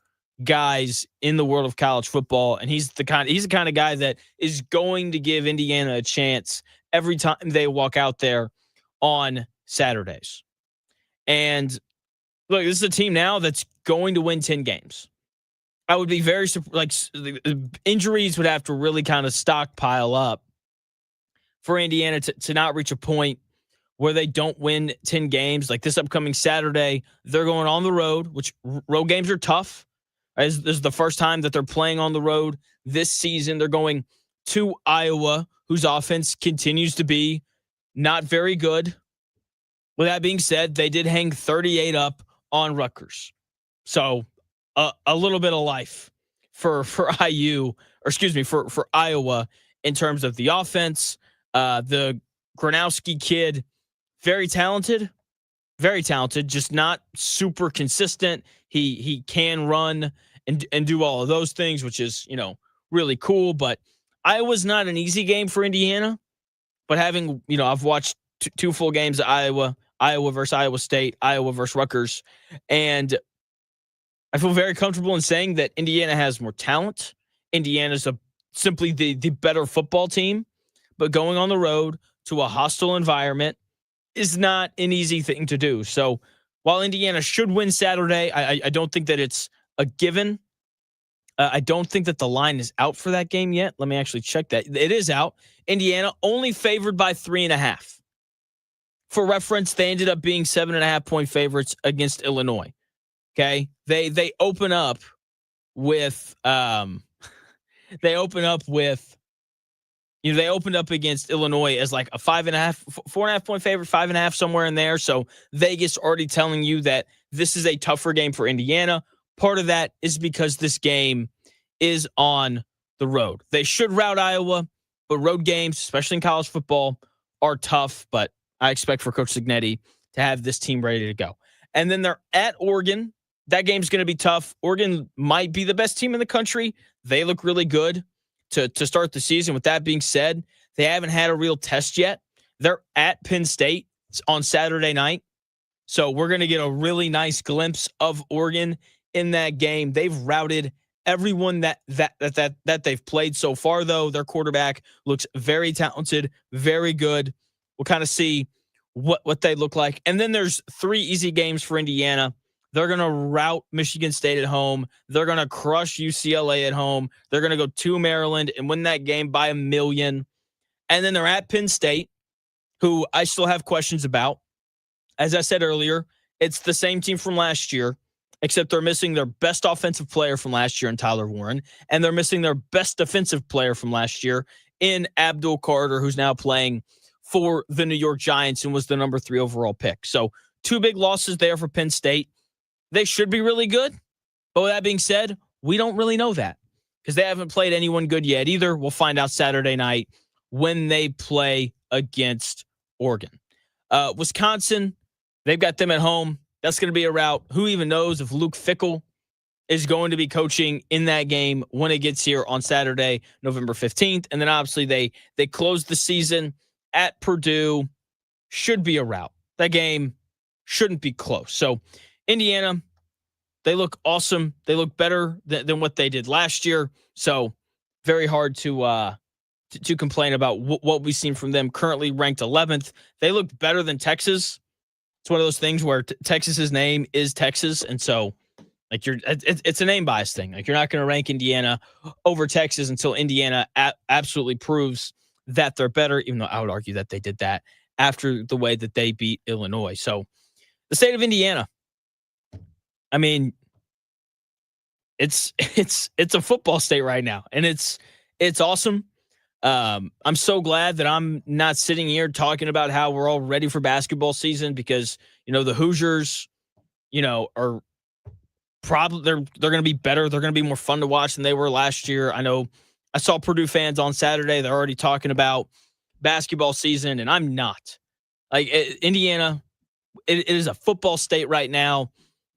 guys in the world of college football, and he's the kind of guy that is going to give Indiana a chance every time they walk out there on Saturdays. And look, this is a team now that's going to win 10 games. I would be very injuries would have to really kind of stockpile up for Indiana to not reach a point where they don't win 10 games. Like this upcoming Saturday, they're going on the road, which road games are tough. This is the first time that they're playing on the road this season. They're going to Iowa, whose offense continues to be not very good. With that being said, they did hang 38 up on Rutgers. So a little bit of life for IU, or excuse me, for Iowa in terms of the offense. The Gronowski kid, very talented, just not super consistent. He can run and do all of those things, which is, really cool. But Iowa's not an easy game for Indiana. But having, I've watched two full games of Iowa versus Iowa State, Iowa versus Rutgers, and I feel very comfortable in saying that Indiana has more talent. Indiana's simply the better football team, but going on the road to a hostile environment is not an easy thing to do. So while Indiana should win Saturday, I don't think that it's a given. I don't think that the line is out for that game yet. Let me actually check that. It is out. Indiana only favored by 3.5. For reference, they ended up being 7.5-point favorites against Illinois. Okay, they open up with they opened up against Illinois as like a 4.5-point favorite, 5.5 somewhere in there. So Vegas already telling you that this is a tougher game for Indiana. Part of that is because this game is on the road. They should rout Iowa, but road games, especially in college football, are tough. But I expect for Coach Cignetti to have this team ready to go. And then they're at Oregon. That game's going to be tough. Oregon might be the best team in the country. They look really good to start the season. With that being said, they haven't had a real test yet. They're at Penn State on Saturday night. So we're going to get a really nice glimpse of Oregon in that game. They've routed everyone that they've played so far, though. Their quarterback looks very talented, very good. We'll kind of see what they look like. And then there's 3 easy games for Indiana. They're going to rout Michigan State at home. They're going to crush UCLA at home. They're going to go to Maryland and win that game by 1 million. And then they're at Penn State, who I still have questions about. As I said earlier, it's the same team from last year, except they're missing their best offensive player from last year in Tyler Warren, and they're missing their best defensive player from last year in Abdul Carter, who's now playing for the New York Giants and was the number 3 overall pick. So 2 big losses there for Penn State. They should be really good. But with that being said, we don't really know that because they haven't played anyone good yet either. We'll find out Saturday night when they play against Oregon. Wisconsin, they've got them at home. That's going to be a rout. Who even knows if Luke Fickell is going to be coaching in that game when it gets here on Saturday, November 15th. And then obviously they close the season at Purdue. Should be a rout. That game shouldn't be close. So Indiana, they look awesome. They look better than what they did last year. So very hard to complain about what we've seen from them. Currently ranked 11th. They looked better than Texas. It's one of those things where Texas's name is Texas, and so like it's a name bias thing. Like you're not going to rank Indiana over Texas until Indiana absolutely proves that they're better. Even though I would argue that they did that after the way that they beat Illinois. So the state of Indiana. I mean, it's a football state right now, and it's awesome. I'm so glad that I'm not sitting here talking about how we're all ready for basketball season because the Hoosiers, are probably they're going to be better. They're going to be more fun to watch than they were last year. I know I saw Purdue fans on Saturday. They're already talking about basketball season, and I'm not. Like Indiana, it is a football state right now.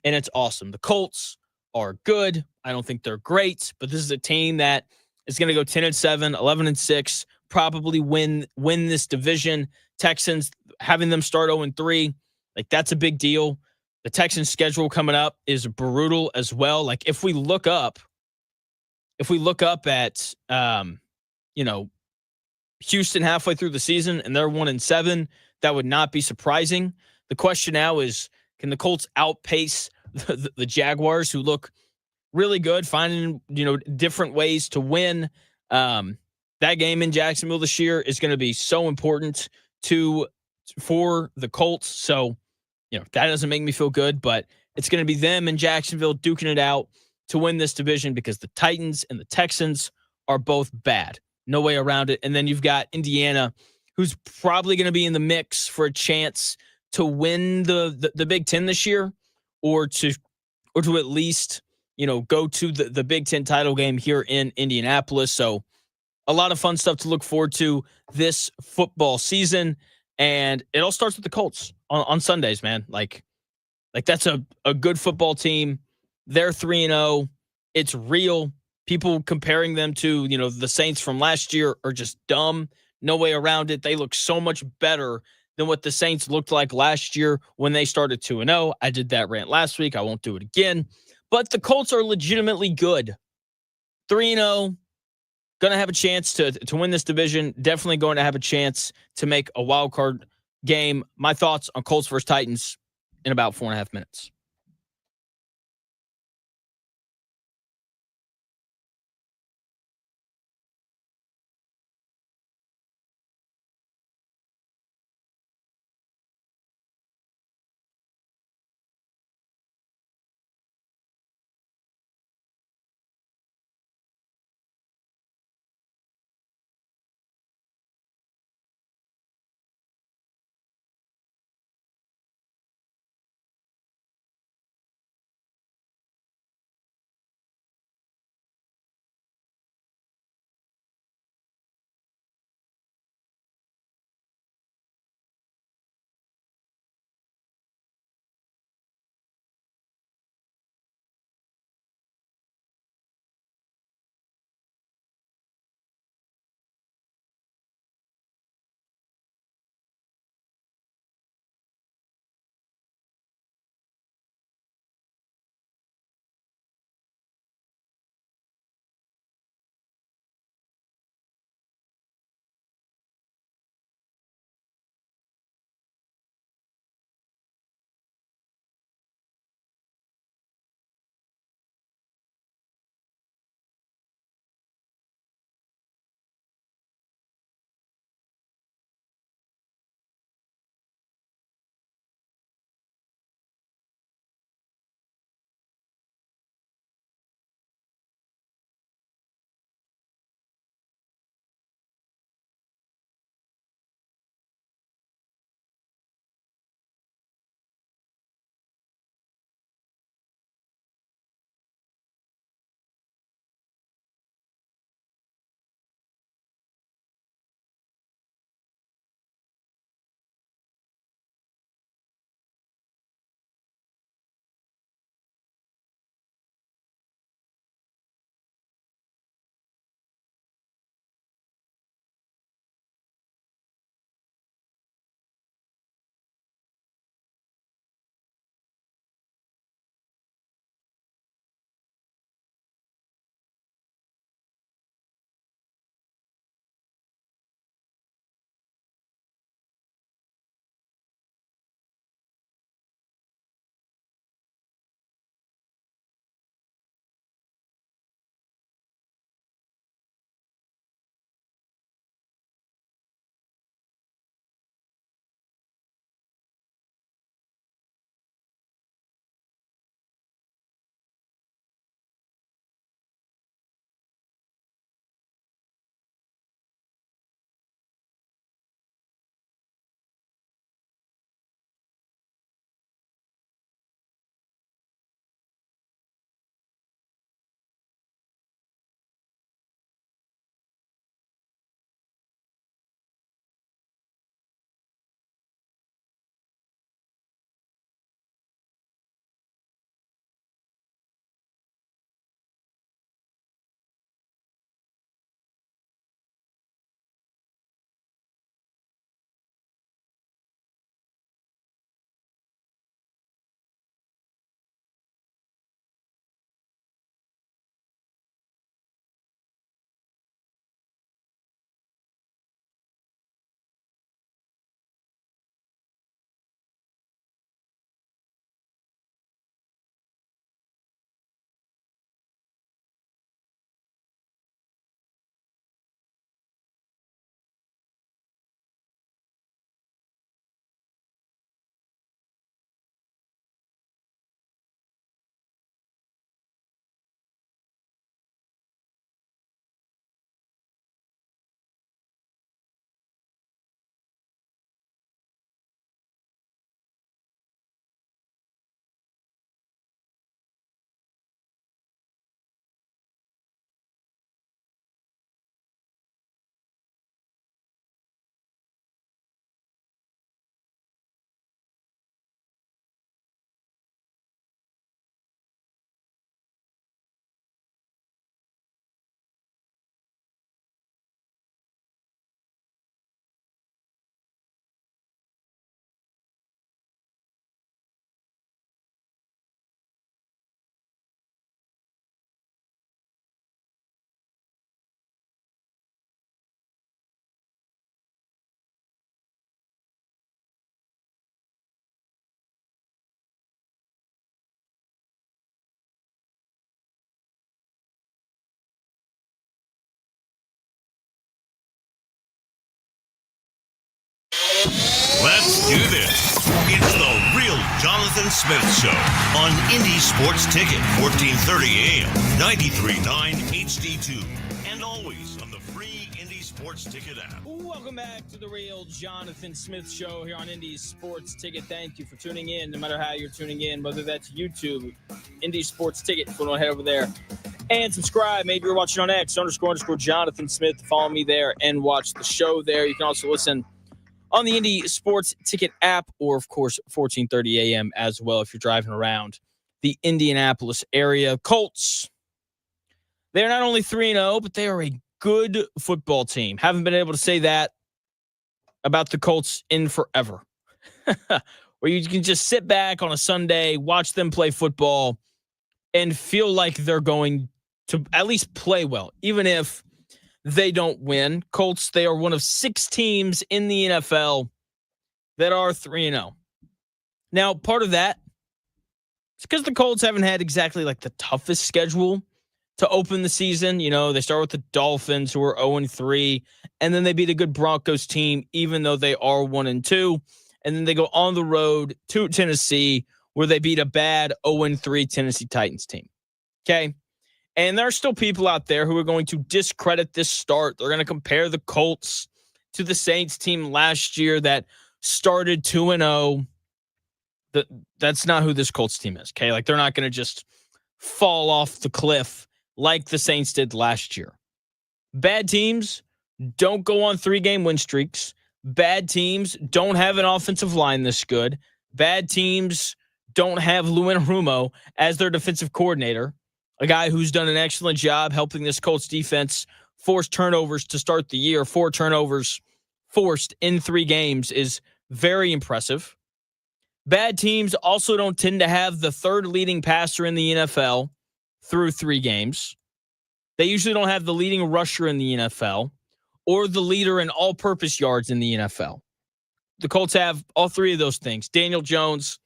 And it's awesome. The Colts are good. I don't think they're great, but this is a team that is going to go 10-7, 11-6, probably win this division. Texans, having them start 0-3, like that's a big deal. The Texans schedule coming up is brutal as well. Like if we look up at Houston halfway through the season and they're 1-7, that would not be surprising. The question now is, can the Colts outpace the Jaguars, who look really good, finding different ways to win? That game in Jacksonville this year is going to be so important for the Colts. So that doesn't make me feel good, but it's going to be them in Jacksonville duking it out to win this division, because the Titans and the Texans are both bad. No way around it. And then you've got Indiana, who's probably going to be in the mix for a chance to win the Big Ten this year, or to at least go to the Big Ten title game here in Indianapolis. So a lot of fun stuff to look forward to this football season. And it all starts with the Colts on Sundays, man. Like that's a good football team. They're 3-0. It's real. People comparing them to, the Saints from last year are just dumb. No way around it. They look so much better than what the Saints looked like last year when they started 2-0. I did that rant last week. I won't do it again. But the Colts are legitimately good. 3-0. Going to have a chance to win this division. Definitely going to have a chance to make a wild card game. My thoughts on Colts versus Titans in about 4.5 minutes. Let's do this. It's the Real Jonathan Smith Show on Indy Sports Ticket, 1430 AM, 93.9 HD2, and always on the free Indy Sports Ticket app. Welcome back to the Real Jonathan Smith Show here on Indy Sports Ticket. Thank you for tuning in, no matter how you're tuning in, whether that's YouTube, Indy Sports Ticket. If you want to head over there and subscribe. Maybe you're watching on X, _ Jonathan Smith. Follow me there and watch the show there. You can also listen on the Indy Sports Ticket app or, of course, 1430 AM as well if you're driving around the Indianapolis area. Colts, they're not only 3-0, but they are a good football team. Haven't been able to say that about the Colts in forever. Where you can just sit back on a Sunday, watch them play football, and feel like they're going to at least play well, even if they don't win. Colts, they are one of 6 teams in the NFL that are 3-0. Now, part of that is because the Colts haven't had exactly like the toughest schedule to open the season. You know, they start with the Dolphins, who are 0-3, and then they beat a good Broncos team, even though they are 1-2. And then they go on the road to Tennessee, where they beat a bad 0-3 Tennessee Titans team. Okay? And there are still people out there who are going to discredit this start. They're going to compare the Colts to the Saints team last year that started 2-0. That's not who this Colts team is, okay? Like, they're not going to just fall off the cliff like the Saints did last year. Bad teams don't go on 3-game win streaks. Bad teams don't have an offensive line this good. Bad teams don't have Lou Anarumo as their defensive coordinator, a guy who's done an excellent job helping this Colts defense force turnovers to start the year. 4 turnovers forced in 3 games is very impressive. Bad teams also don't tend to have the 3rd leading passer in the NFL through 3 games. They usually don't have the leading rusher in the NFL or the leader in all-purpose yards in the NFL. The Colts have all 3 of those things. Daniel Jones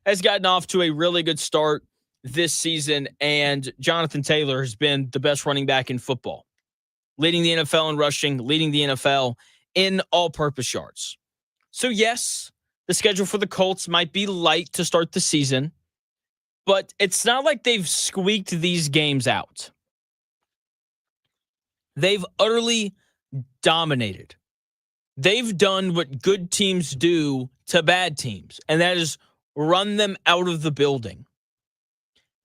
has gotten off to a really good start this season, and Jonathan Taylor has been the best running back in football, leading the NFL in rushing, leading the NFL in all-purpose yards. So, yes, the schedule for the Colts might be light to start the season, but it's not like they've squeaked these games out. They've utterly dominated. They've done what good teams do to bad teams, and that is run them out of the building.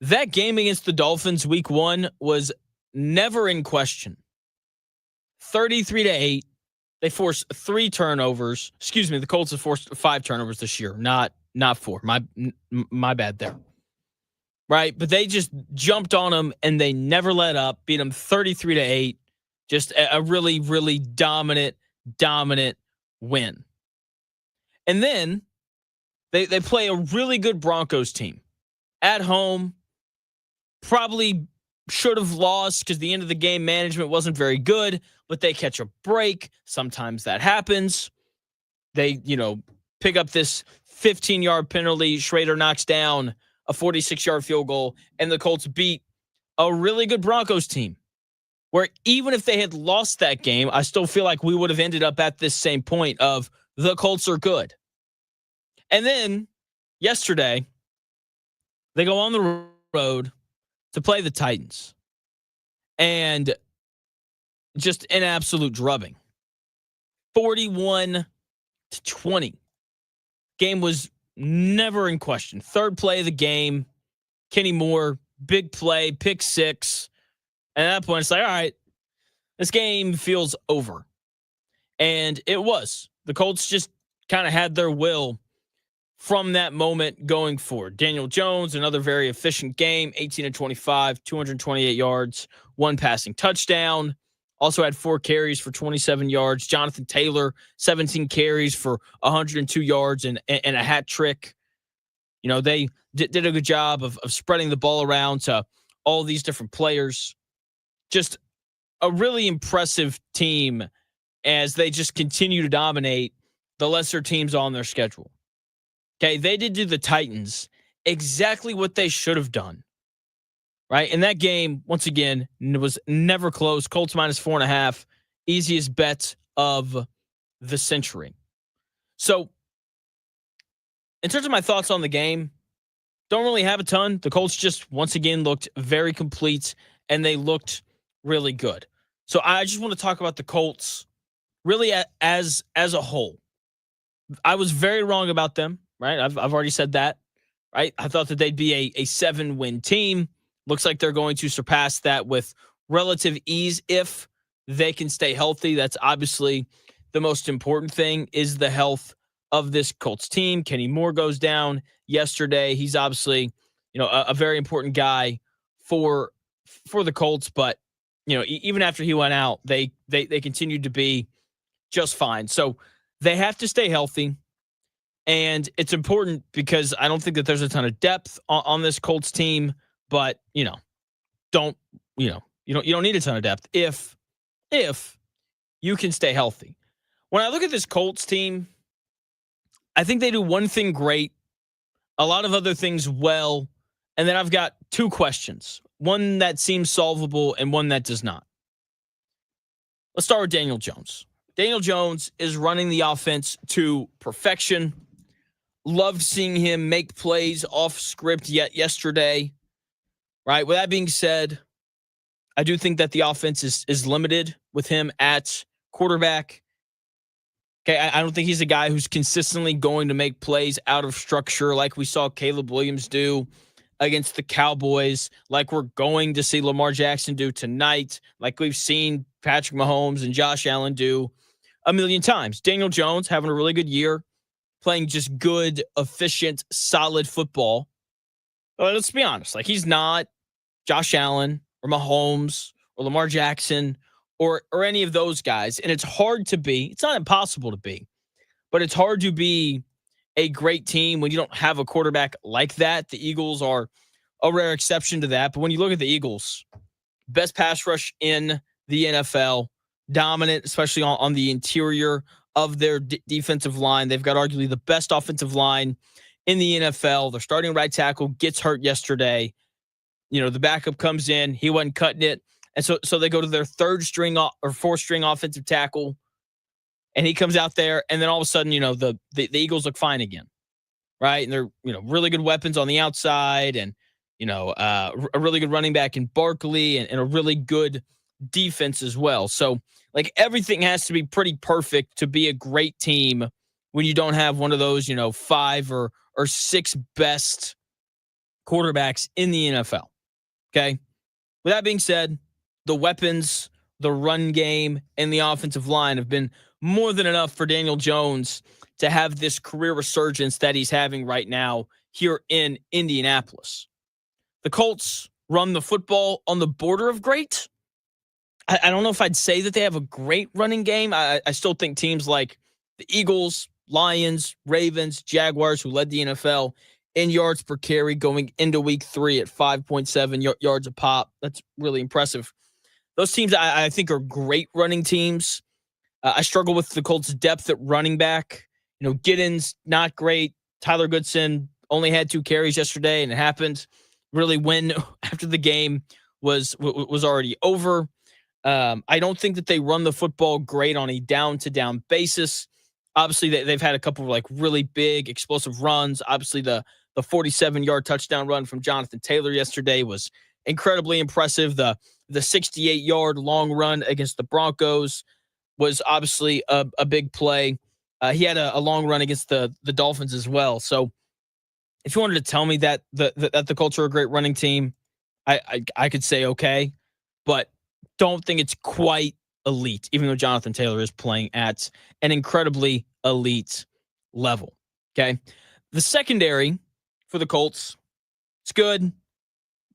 That game against the Dolphins week 1 was never in question. 33-8. They forced 3 turnovers. Excuse me, the Colts have forced 5 turnovers this year, not 4. My bad there. Right? But they just jumped on them and they never let up. Beat them 33-8. Just a really, really dominant win. And then they play a really good Broncos team at home. Probably should have lost because the end of the game management wasn't very good, but they catch a break. Sometimes that happens. They, pick up this 15-yard penalty. Schrader knocks down a 46-yard field goal, and the Colts beat a really good Broncos team, where even if they had lost that game, I still feel like we would have ended up at this same point of the Colts are good. And then yesterday, they go on the road to play the Titans. And just an absolute drubbing. 41-20. Game was never in question. 3rd play of the game, Kenny Moore, big play, pick 6. And at that point, it's like, all right, this game feels over. And it was. The Colts just kind of had their will from that moment going forward. Daniel Jones, another very efficient game, 18-25, 228 yards, 1 passing touchdown. Also had 4 carries for 27 yards. Jonathan Taylor, 17 carries for 102 yards and a hat trick. They did a good job of spreading the ball around to all these different players. Just a really impressive team as they just continue to dominate the lesser teams on their schedule. Okay, they did do the Titans exactly what they should have done. Right? And that game, once again, was never close. Colts -4.5, easiest bet of the century. So in terms of my thoughts on the game, don't really have a ton. The Colts just once again looked very complete and they looked really good. So I just want to talk about the Colts really as a whole. I was very wrong about them, right? I've already said that, right? I thought that they'd be a 7-win team. Looks like they're going to surpass that with relative ease if they can stay healthy. That's obviously the most important thing, is the health of this Colts team. Kenny Moore goes down yesterday. He's obviously, a very important guy for the Colts, but even after he went out, they continued to be just fine. So they have to stay healthy, and it's important because I don't think that there's a ton of depth on this Colts team, but you don't need a ton of depth if you can stay healthy. When I look at this Colts team, I think they do one thing great, a lot of other things well, and then I've got two questions. One that seems solvable and one that does not. Let's start with Daniel Jones. Daniel Jones is running the offense to perfection. Loved seeing him make plays off script yesterday. Right. With that being said, I do think that the offense is limited with him at quarterback. Okay, I don't think he's a guy who's consistently going to make plays out of structure like we saw Caleb Williams do against the Cowboys, like we're going to see Lamar Jackson do tonight, like we've seen Patrick Mahomes and Josh Allen do a million times. Daniel Jones having a really good year, playing just good, efficient, solid football. But let's be honest, like he's not Josh Allen or Mahomes or Lamar Jackson or any of those guys. And it's hard to be. It's not impossible to be, but it's hard to be a great team when you don't have a quarterback like that. The Eagles are a rare exception to that. But when you look at the Eagles, best pass rush in the NFL, dominant, especially on the interior of their defensive line. They've got arguably the best offensive line in the NFL. Their starting right tackle gets hurt yesterday. The backup comes in. He wasn't cutting it. And so they go to their third string or fourth string offensive tackle, and he comes out there, and then all of a sudden, the Eagles look fine again, right? And they're, really good weapons on the outside, and, a really good running back in Barkley, and a really good defense as well. So, like, everything has to be pretty perfect to be a great team when you don't have one of those, 5 or 6 best quarterbacks in the NFL. Okay. With that being said, the weapons, the run game, and the offensive line have been more than enough for Daniel Jones to have this career resurgence that he's having right now here in Indianapolis. The Colts run the football on the border of great. I don't know if I'd say that they have a great running game. I still think teams like the Eagles, Lions, Ravens, Jaguars, who led the NFL in yards per carry going into week 3 at 5.7 yards a pop. That's really impressive. Those teams I think are great running teams. I struggle with the Colts' depth at running back. Giddens, not great. Tyler Goodson only had 2 carries yesterday, and it happened really when after the game was already over. I don't think that they run the football great on a down-to-down basis. Obviously, they've had a couple of really big explosive runs. Obviously, the 47-yard touchdown run from Jonathan Taylor yesterday was incredibly impressive. The 68-yard long run against the Broncos was obviously a big play. He had a long run against the Dolphins as well. So if you wanted to tell me that the Colts are a great running team, I could say okay, but don't think it's quite elite, even though Jonathan Taylor is playing at an incredibly elite level. Okay. The secondary for the Colts, it's good,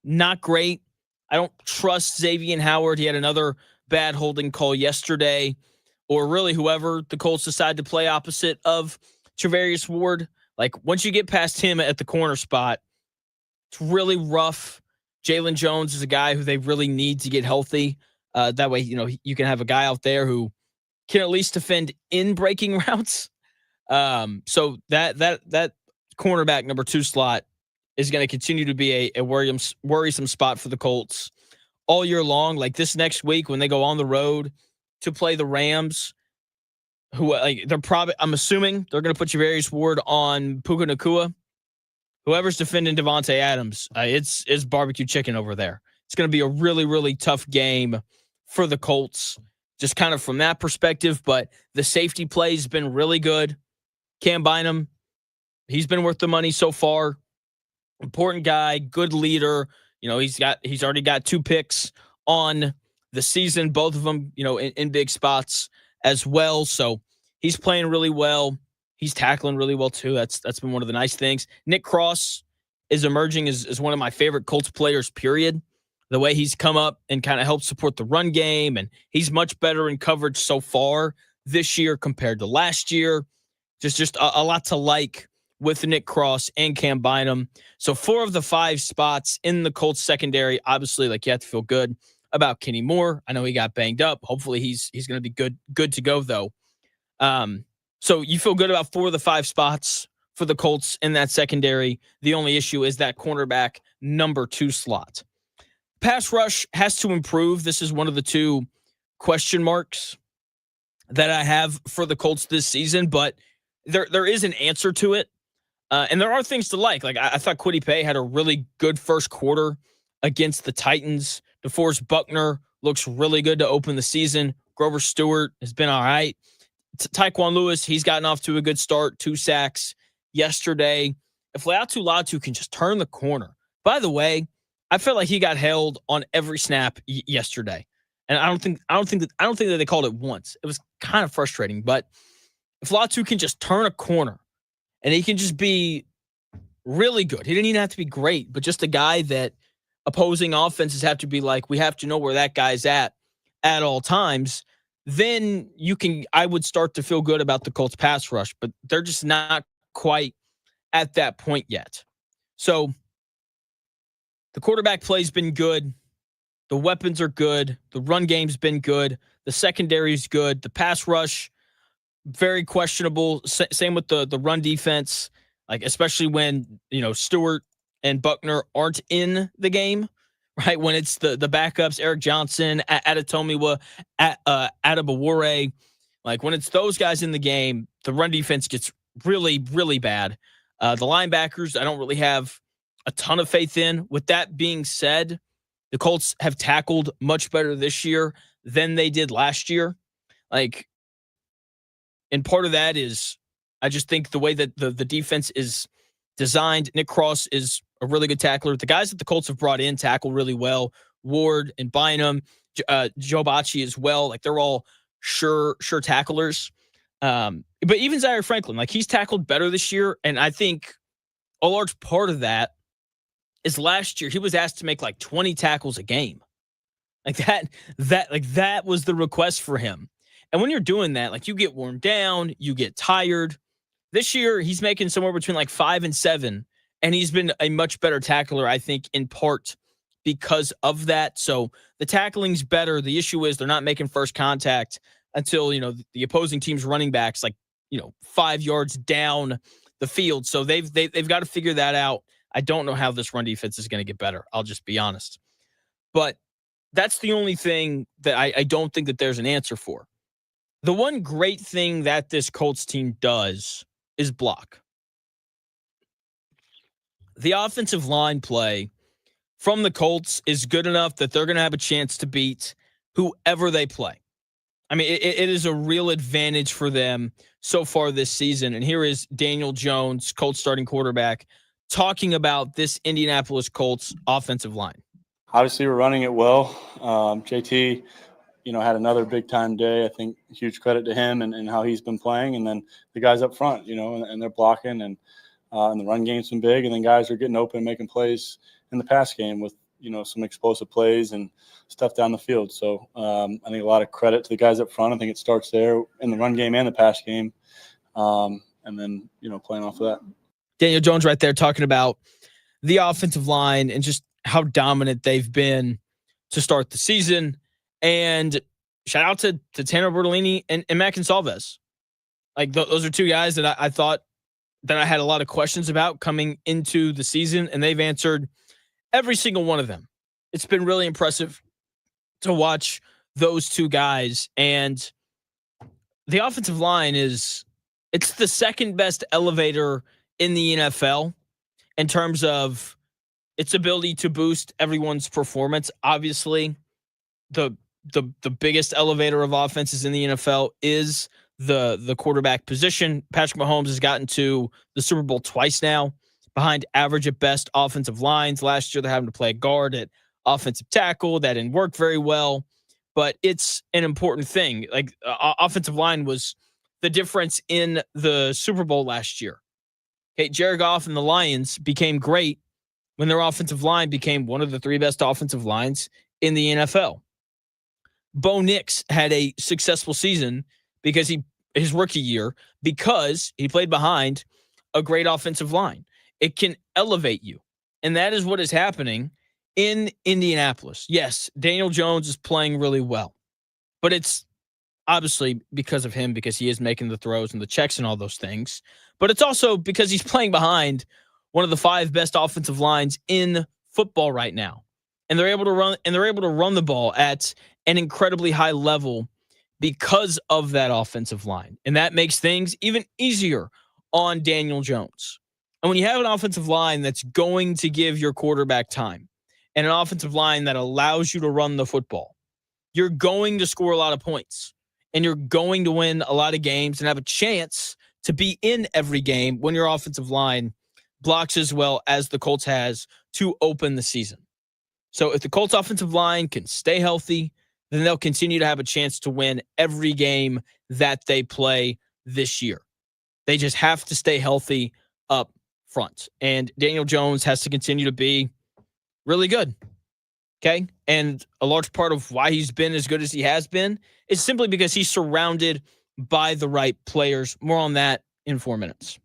not great. I don't trust Xavier Howard. He had another bad holding call yesterday, or really whoever the Colts decide to play opposite of Travarius Ward. Like, once you get past him at the corner spot, it's really rough. Jalen Jones is a guy who they really need to get healthy. That way, you can have a guy out there who can at least defend in breaking routes. So that cornerback number 2 slot is going to continue to be a worrisome spot for the Colts all year long. Like this next week when they go on the road to play the Rams, who like they're probably, I'm assuming they're going to put Javarius Ward on Puka Nakua. Whoever's defending Devontae Adams, it's barbecue chicken over there. It's going to be a really, really tough game for the Colts, just kind of from that perspective. But the safety play has been really good. Cam Bynum, he's been worth the money so far. Important guy, good leader. He's already got 2 picks on the season, both of them, in big spots as well. So he's playing really well. He's tackling really well too. That's been one of the nice things. Nick Cross is emerging as one of my favorite Colts players, period. The way he's come up and kind of helped support the run game, and he's much better in coverage so far this year compared to last year. Just a lot to like with Nick Cross and Cam Bynum. So 4 of the 5 spots in the Colts secondary, obviously, like, you have to feel good about Kenny Moore. I know he got banged up. Hopefully he's going to be good to go though. So you feel good about 4 of the 5 spots for the Colts in that secondary. The only issue is that cornerback number 2 slot. Pass rush has to improve. This is one of the 2 question marks that I have for the Colts this season, but there is an answer to it. And there are things to like. Like, I thought Kwity Paye had a really good first quarter against the Titans. DeForest Buckner looks really good to open the season. Grover Stewart has been all right. Tyquan Lewis, he's gotten off to a good start, 2 sacks yesterday. If Laiatu Latu can just turn the corner. By the way, I felt like he got held on every snap yesterday. And I don't think that they called it once. It was kind of frustrating, but if Latu can just turn a corner and he can just be really good. He didn't even have to be great, but just a guy that opposing offenses have to be like, we have to know where that guy's at all times. Then I would start to feel good about the Colts pass rush, but they're just not quite at that point yet. So the quarterback play's been good. The weapons are good. The run game's been good. The secondary's good. The pass rush, very questionable. Same with the run defense, like, especially when, Stewart and Buckner aren't in the game, right? When it's the backups, Eric Johnson, Adetomiwa, Adebawore, like, when it's those guys in the game, the run defense gets really, really bad. The linebackers, I don't really have a ton of faith in. With that being said, the Colts have tackled much better this year than they did last year. Like, and part of that is, I just think the way that the defense is designed. Nick Cross is a really good tackler. The guys that the Colts have brought in tackle really well. Ward and Bynum, Joe Bacci as well. Like, they're all sure tacklers. But even Zaire Franklin, like, he's tackled better this year. And I think a large part of that is last year he was asked to make like 20 tackles a game. Like that was the request for him. And when you're doing that, like, you get worn down, you get tired. This year he's making somewhere between like 5 and 7, and he's been a much better tackler, I think, in part because of that. So the tackling's better. The issue is they're not making first contact until, the opposing team's running backs, like, 5 yards down the field. So they've got to figure that out. I don't know how this run defense is going to get better. I'll just be honest. But that's the only thing that I don't think that there's an answer for. The one great thing that this Colts team does is block. The offensive line play from the Colts is good enough that they're going to have a chance to beat whoever they play. I mean, it is a real advantage for them so far this season. And here is Daniel Jones, Colts starting quarterback, talking about this Indianapolis Colts offensive line. Obviously, we're running it well. JT, had another big-time day. I think huge credit to him and how he's been playing. And then the guys up front, and they're blocking, and the run game's been big. And then guys are getting open, making plays in the pass game with, some explosive plays and stuff down the field. So I think a lot of credit to the guys up front. I think it starts there in the run game and the pass game. And then, playing off of that. Daniel Jones right there talking about the offensive line and just how dominant they've been to start the season. And shout out to Tanner Bertolini and Matt Consalves. Like, those are 2 guys that I thought that I had a lot of questions about coming into the season, and they've answered every single one of them. It's been really impressive to watch those 2 guys. And the offensive line it's the second best elevator in the NFL in terms of its ability to boost everyone's performance. Obviously, the the biggest elevator of offenses in the NFL is the quarterback position. Patrick Mahomes has gotten to the Super Bowl twice now, behind average at best offensive lines. Last year, they're having to play a guard at offensive tackle. That didn't work very well, but it's an important thing. Like offensive line was the difference in the Super Bowl last year. Okay, Jared Goff and the Lions became great when their offensive line became one of the three best offensive lines in the NFL. Bo Nix had a successful season because his rookie year because he played behind a great offensive line. It can elevate you. And that is what is happening in Indianapolis. Yes, Daniel Jones is playing really well, but it's obviously because of him, because he is making the throws and the checks and all those things. But it's also because he's playing behind one of the five best offensive lines in football right now. And they're able to run the ball at an incredibly high level because of that offensive line. And that makes things even easier on Daniel Jones. And when you have an offensive line that's going to give your quarterback time and an offensive line that allows you to run the football, you're going to score a lot of points and you're going to win a lot of games and have a chance to be in every game when your offensive line blocks as well as the Colts has to open the season. So if the Colts offensive line can stay healthy, then they'll continue to have a chance to win every game that they play this year. They just have to stay healthy up front. And Daniel Jones has to continue to be really good. Okay. And a large part of why he's been as good as he has been is simply because he's surrounded by the right players. More on that in 4 minutes.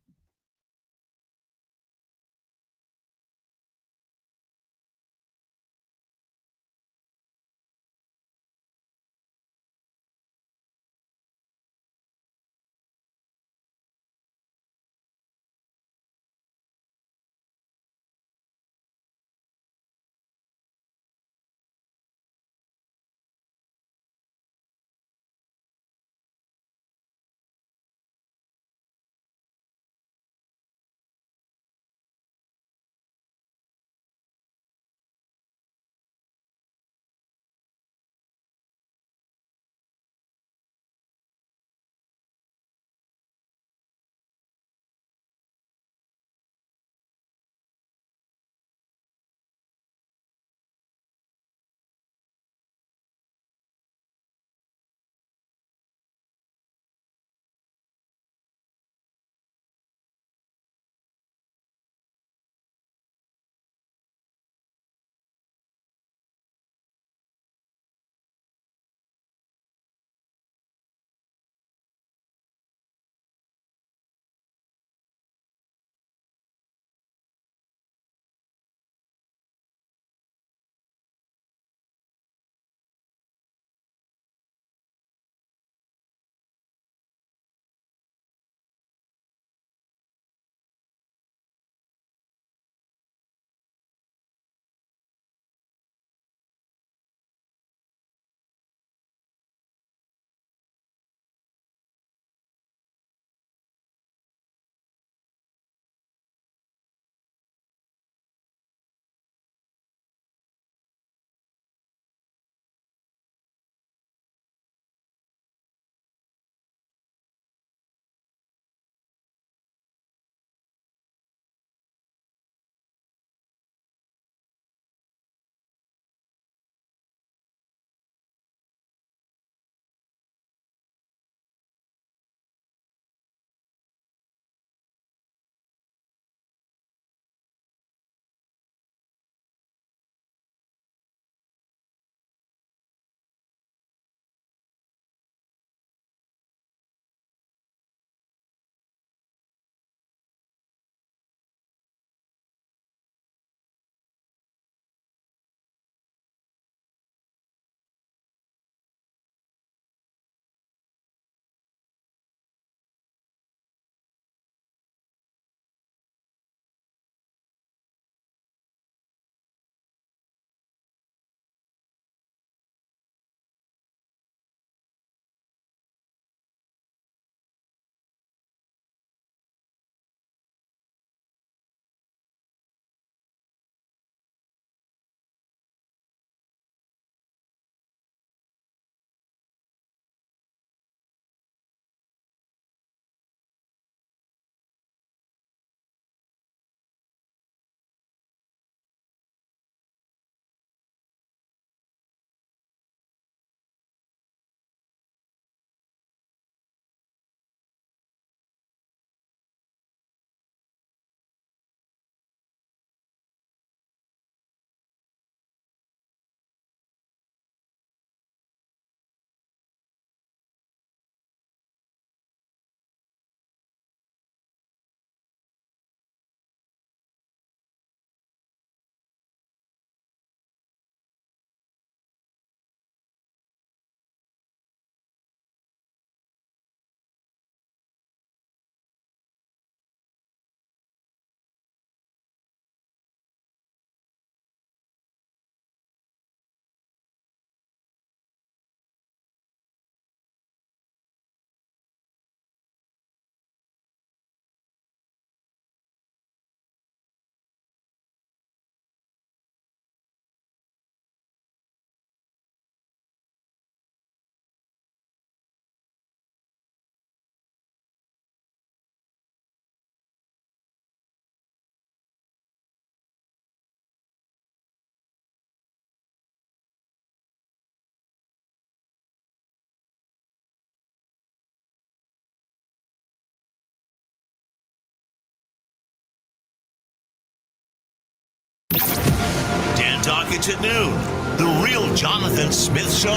Talkage at noon. The Real Jonathan Smith Show.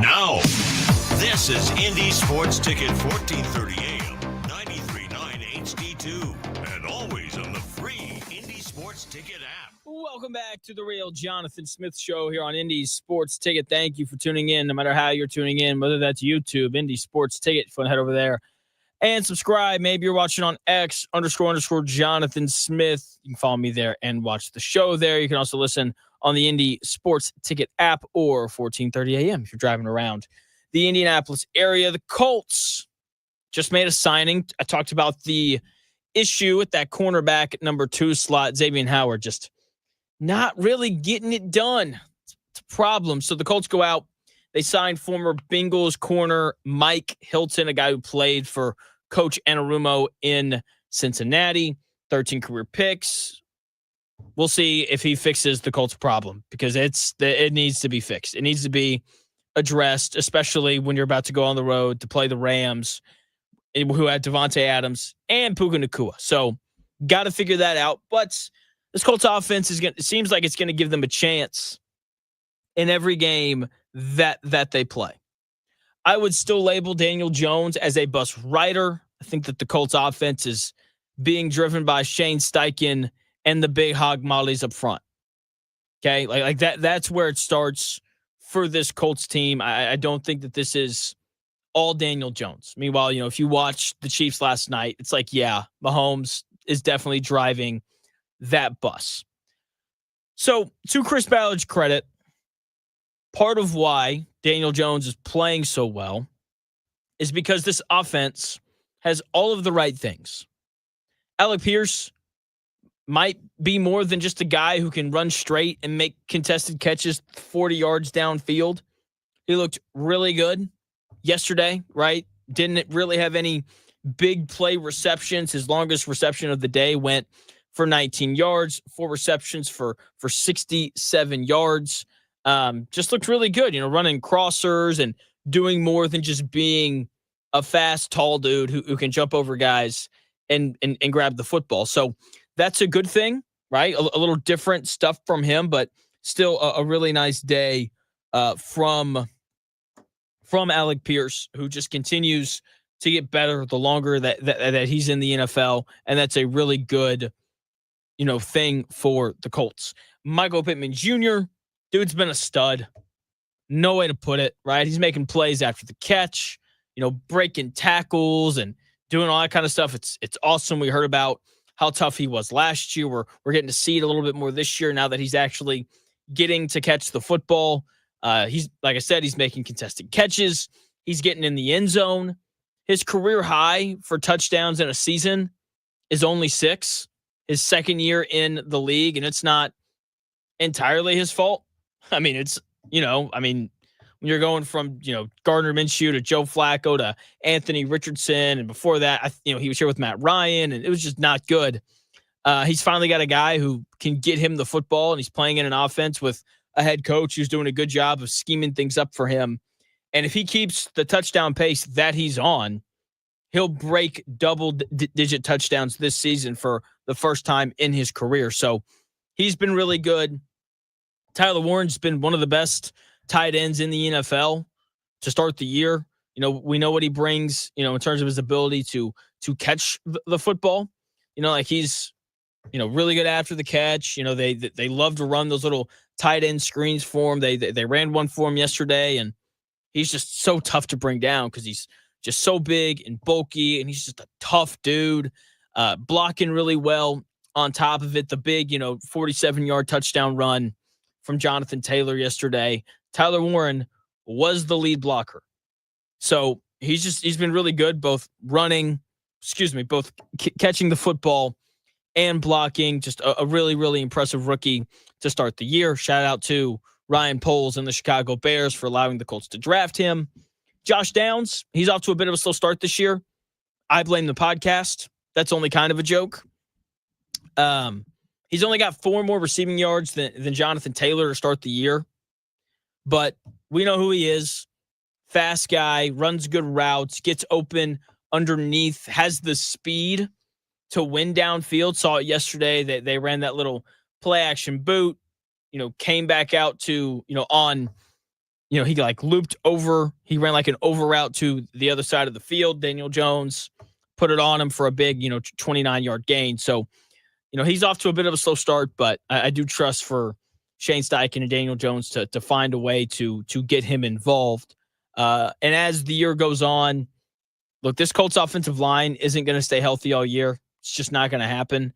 Now, this is Indy Sports Ticket, 1430 AM, 93.9 HD2, and always on the free Indy Sports Ticket app. Welcome back to the Real Jonathan Smith Show here on Indy Sports Ticket. Thank you for tuning in, no matter how you're tuning in, whether that's YouTube, Indy Sports Ticket. If you want to head over there and subscribe. Maybe you're watching on X _ Jonathan Smith. You can follow me there and watch the show there. You can also listen on the Indy Sports Ticket app or 1430 AM if you're driving around the Indianapolis area. The Colts just made a signing. I talked about the issue with that cornerback at number 2 slot, Xavier Howard, just not really getting it done. It's a problem. So the Colts go out. They signed former Bengals corner Mike Hilton, a guy who played for Coach Anarumo in Cincinnati, 13 career picks. We'll see if he fixes the Colts problem because it needs to be fixed. It needs to be addressed, especially when you're about to go on the road to play the Rams, who had Devontae Adams and Puka Nacua. So got to figure that out. But this Colts offense seems like it's going to give them a chance in every game that they play. I would still label Daniel Jones as a bus rider. I think that the Colts offense is being driven by Shane Steichen and the big hog mollies up front. Okay, like that's where it starts for this Colts team. I don't think that this is all Daniel Jones. Meanwhile, if you watched the Chiefs last night, it's like, yeah, Mahomes is definitely driving that bus. So to Chris Ballard's credit, part of why Daniel Jones is playing so well is because this offense has all of the right things. Alec Pierce might be more than just a guy who can run straight and make contested catches 40 yards downfield. He looked really good yesterday, right? Didn't really have any big play receptions. His longest reception of the day went for 19 yards, 4 receptions for 67 yards. Just looked really good, running crossers and doing more than just being a fast, tall dude who can jump over guys and grab the football. So that's a good thing, right? A little different stuff from him, but still a really nice day from Alec Pierce, who just continues to get better the longer that he's in the NFL, and that's a really good, thing for the Colts. Michael Pittman Jr., dude's been a stud. No way to put it, right? He's making plays after the catch, breaking tackles and doing all that kind of stuff. It's awesome. We heard about how tough he was last year. We're getting to see it a little bit more this year now that he's actually getting to catch the football. He's, like I said, he's making contested catches. He's getting in the end zone. His career high for touchdowns in a season is only 6. His second year in the league, and it's not entirely his fault. I mean, it's, when you're going from, Gardner Minshew to Joe Flacco to Anthony Richardson, and before that, he was here with Matt Ryan, and it was just not good. He's finally got a guy who can get him the football, and he's playing in an offense with a head coach who's doing a good job of scheming things up for him. And if he keeps the touchdown pace that he's on, he'll break double-digit touchdowns this season for the first time in his career. So he's been really good. Tyler Warren's been one of the best tight ends in the NFL to start the year. We know what he brings, in terms of his ability to catch the football. He's, really good after the catch. They love to run those little tight end screens for him. They ran one for him yesterday, and he's just so tough to bring down because he's just so big and bulky, and he's just a tough dude, blocking really well. On top of it, the big, 47-yard touchdown run from Jonathan Taylor yesterday. Tyler Warren was the lead blocker. So he's been really good, both catching the football and blocking. Just a really, really impressive rookie to start the year. Shout out to Ryan Poles and the Chicago Bears for allowing the Colts to draft him. Josh Downs, he's off to a bit of a slow start this year. I blame the podcast. That's only kind of a joke. He's only got 4 more receiving yards than Jonathan Taylor to start the year. But we know who he is. Fast guy, runs good routes, gets open underneath, has the speed to win downfield. Saw it yesterday. They ran that little play action boot. came back out to, on, he like looped over. He ran like an over route to the other side of the field. Daniel Jones put it on him for a big, 29-yard gain. So, he's off to a bit of a slow start, but I do trust for Shane Steichen and Daniel Jones to find a way to get him involved. And as the year goes on, look, this Colts offensive line isn't going to stay healthy all year. It's just not going to happen.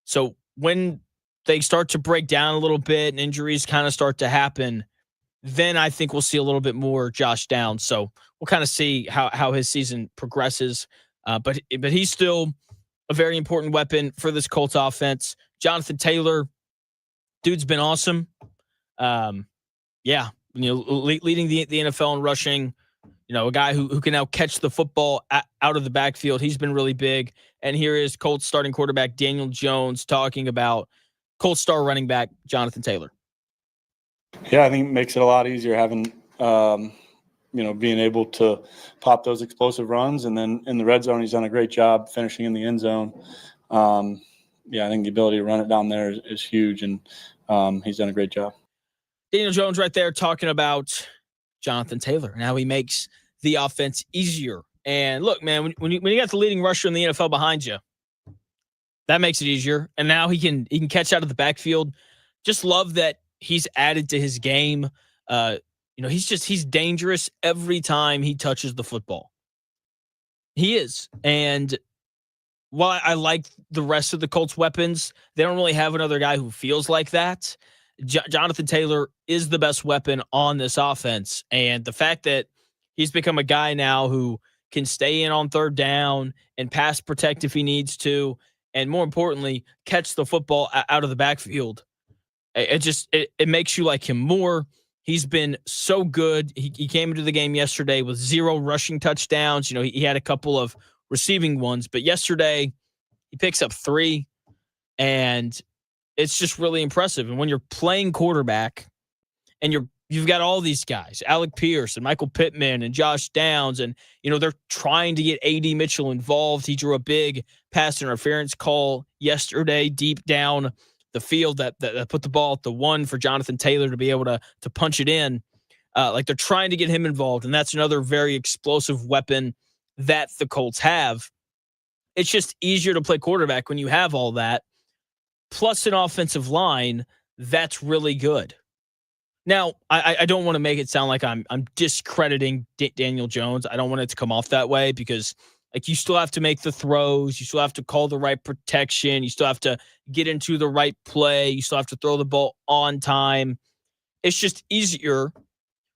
So when they start to break down a little bit and injuries kind of start to happen, then I think we'll see a little bit more Josh Downs. So we'll kind of see how his season progresses. But he's still a very important weapon for this Colts offense. Jonathan Taylor, dude's been awesome. Leading the NFL in rushing. A guy who can now catch the football out of the backfield. He's been really big. And here is Colts starting quarterback Daniel Jones talking about Colts star running back Jonathan Taylor. Yeah, I think it makes it a lot easier having, being able to pop those explosive runs. And then in the red zone, he's done a great job finishing in the end zone. I think the ability to run it down there is huge, and he's done a great job. Daniel Jones right there talking about Jonathan Taylor and how he makes the offense easier. And look, man, when you got the leading rusher in the NFL behind you, that makes it easier. And now he can catch out of the backfield. Just love that he's added to his game. He's dangerous every time he touches the football. He is. And while I like the rest of the Colts weapons, they don't really have another guy who feels like that. Jonathan Taylor is the best weapon on this offense. And the fact that he's become a guy now who can stay in on third down and pass protect if he needs to, and more importantly, catch the football out of the backfield, it makes you like him more. He's been so good. He came into the game yesterday with 0 rushing touchdowns. He had a couple of receiving ones, but yesterday he picks up 3, and it's just really impressive. And when you're playing quarterback and you've got all these guys, Alec Pierce and Michael Pittman and Josh Downs, and they're trying to get A.D. Mitchell involved. He drew a big pass interference call yesterday deep down the field that put the ball at the 1 for Jonathan Taylor to be able to punch it in. They're trying to get him involved, and that's another very explosive weapon that the Colts have. It's just easier to play quarterback when you have all that, plus an offensive line that's really good. Now, I don't want to make it sound like I'm discrediting Daniel Jones. I don't want it to come off that way, because you still have to make the throws. You still have to call the right protection. You still have to get into the right play. You still have to throw the ball on time. It's just easier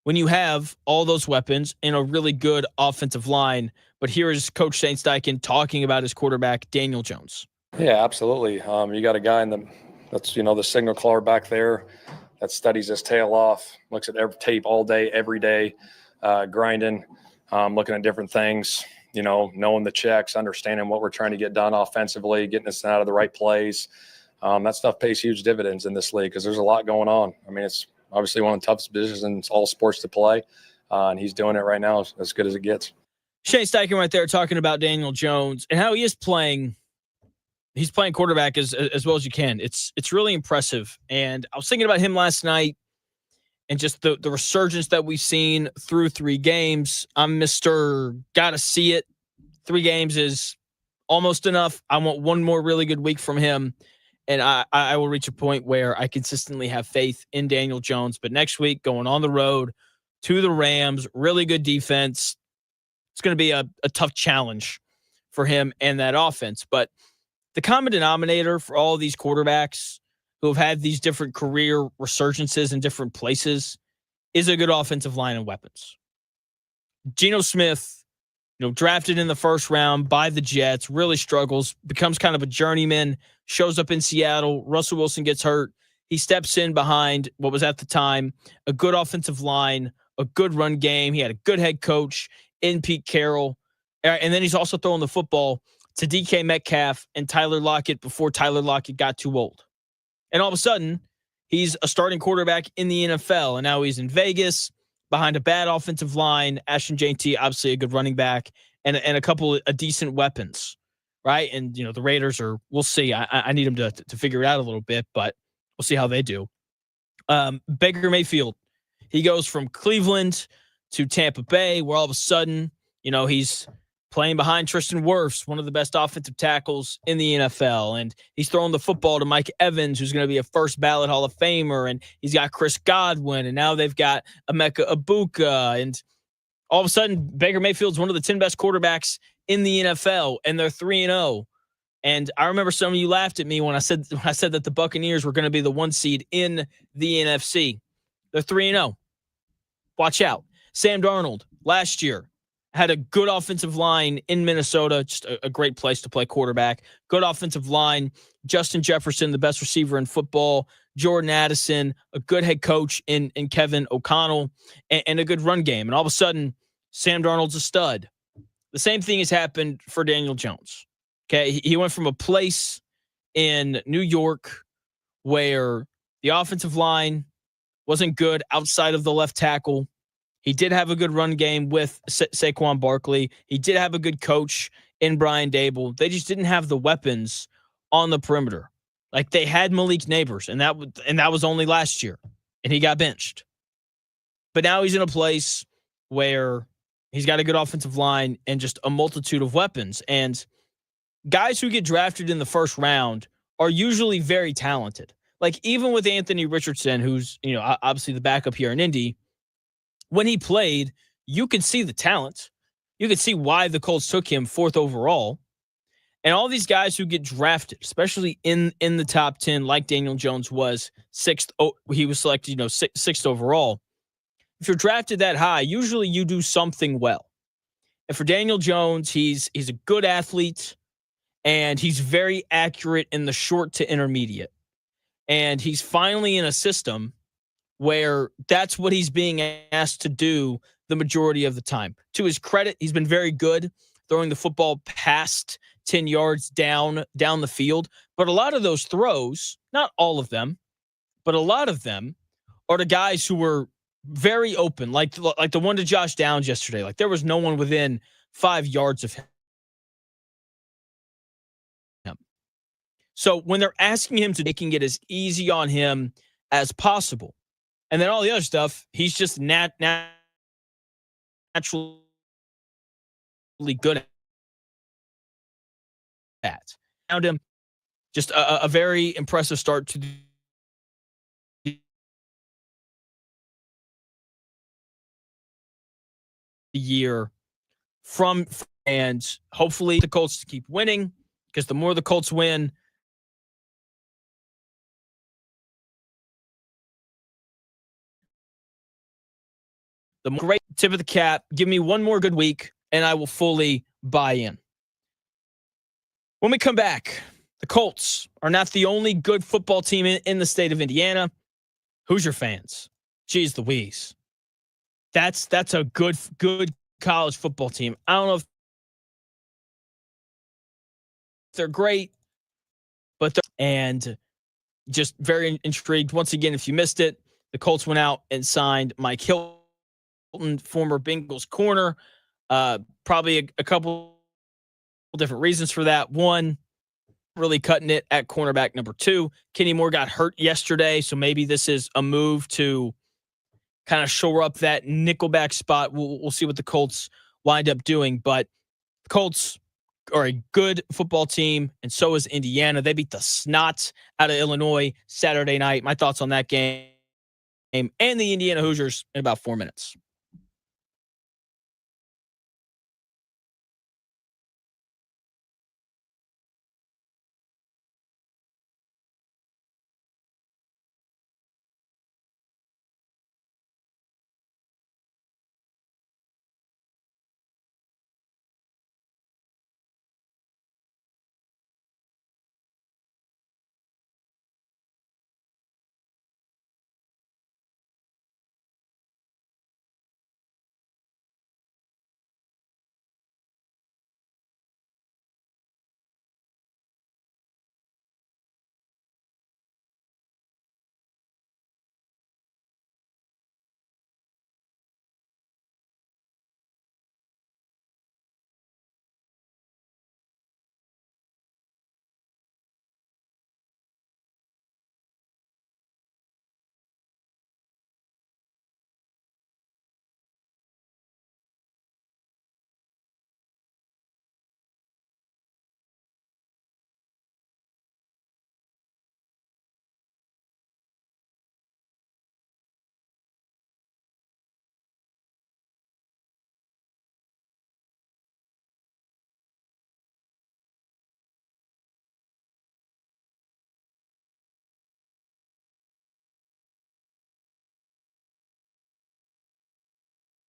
when you have all those weapons and a really good offensive line. But here is Coach Shane Steichen talking about his quarterback, Daniel Jones. Yeah, absolutely. You got a guy that's the signal caller back there that studies his tail off, looks at every tape all day, every day, grinding, looking at different things, knowing the checks, understanding what we're trying to get done offensively, getting us out of the right plays. That stuff pays huge dividends in this league because there's a lot going on. I mean, it's obviously one of the toughest positions in all sports to play, and he's doing it right now as good as it gets. Shane Steichen right there talking about Daniel Jones and how he is playing. He's playing quarterback as well as you can. It's really impressive. And I was thinking about him last night and just the resurgence that we've seen through 3 games. I'm Mr. Gotta see it. 3 games is almost enough. I want one more really good week from him, and I will reach a point where I consistently have faith in Daniel Jones. But next week, going on the road to the Rams, really good defense. It's going to be a tough challenge for him and that offense. But the common denominator for all of these quarterbacks who have had these different career resurgences in different places is a good offensive line and weapons. Geno Smith, drafted in the first round by the Jets, really struggles, becomes kind of a journeyman, shows up in Seattle. Russell Wilson gets hurt. He steps in behind what was at the time a good offensive line, a good run game. He had a good head coach in Pete Carroll. And then he's also throwing the football to DK Metcalf and Tyler Lockett before Tyler Lockett got too old. And all of a sudden, he's a starting quarterback in the NFL. And now he's in Vegas behind a bad offensive line. Ashton JT, obviously a good running back, and a couple of decent weapons, right? And, the Raiders we'll see. I need them to figure it out a little bit, but we'll see how they do. Baker Mayfield, he goes from Cleveland to Tampa Bay, where all of a sudden, he's playing behind Tristan Wirfs, one of the best offensive tackles in the NFL. And he's throwing the football to Mike Evans, who's going to be a first ballot Hall of Famer. And he's got Chris Godwin. And now they've got Emeka Ibuka. And all of a sudden, Baker Mayfield's one of the 10 best quarterbacks in the NFL. And they're 3-0. And I remember some of you laughed at me when I said that the Buccaneers were going to be the 1 seed in the NFC. They're 3-0. Watch out. Sam Darnold, last year, had a good offensive line in Minnesota, just a great place to play quarterback. Good offensive line. Justin Jefferson, the best receiver in football. Jordan Addison, a good head coach in Kevin O'Connell, and a good run game. And all of a sudden, Sam Darnold's a stud. The same thing has happened for Daniel Jones. Okay, he went from a place in New York where the offensive line wasn't good outside of the left tackle. He did have a good run game with Saquon Barkley. He did have a good coach in Brian Dable. They just didn't have the weapons on the perimeter. Like they had Malik Neighbors, and that was only last year, and he got benched. But now he's in a place where he's got a good offensive line and just a multitude of weapons. And guys who get drafted in the first round are usually very talented. Like even with Anthony Richardson, who's obviously the backup here in Indy, when he played, you could see the talent. You could see why the Colts took him 4th overall. And all these guys who get drafted, especially in the top 10, like Daniel Jones was 6th. He was selected, 6th overall. If you're drafted that high, usually you do something well. And for Daniel Jones, he's a good athlete, and he's very accurate in the short to intermediate. And he's finally in a system where that's what he's being asked to do the majority of the time. To his credit, he's been very good throwing the football past 10 yards down the field. But a lot of those throws, not all of them, but a lot of them are to guys who were very open, like the one to Josh Downs yesterday. Like there was no one within 5 yards of him. So when they're asking him to, they can get as easy on him as possible. And then all the other stuff, he's just naturally good at. Found him just a very impressive start to the year and hopefully the Colts keep winning, because the more the Colts win, the great tip of the cap. Give me one more good week, and I will fully buy in. When we come back, the Colts are not the only good football team in the state of Indiana. Hoosier fans, geez Louise, that's a good college football team. I don't know if they're great, but and just very intrigued. Once again, if you missed it, the Colts went out and signed Mike Hilton, former Bengals corner. Probably a couple different reasons for that. One, really cutting it at cornerback number 2. Kenny Moore got hurt yesterday, so maybe this is a move to kind of shore up that nickelback spot. We'll see what the Colts wind up doing, but the Colts are a good football team, and so is Indiana. They beat the snot out of Illinois Saturday night. My thoughts on that game and the Indiana Hoosiers in about 4 minutes.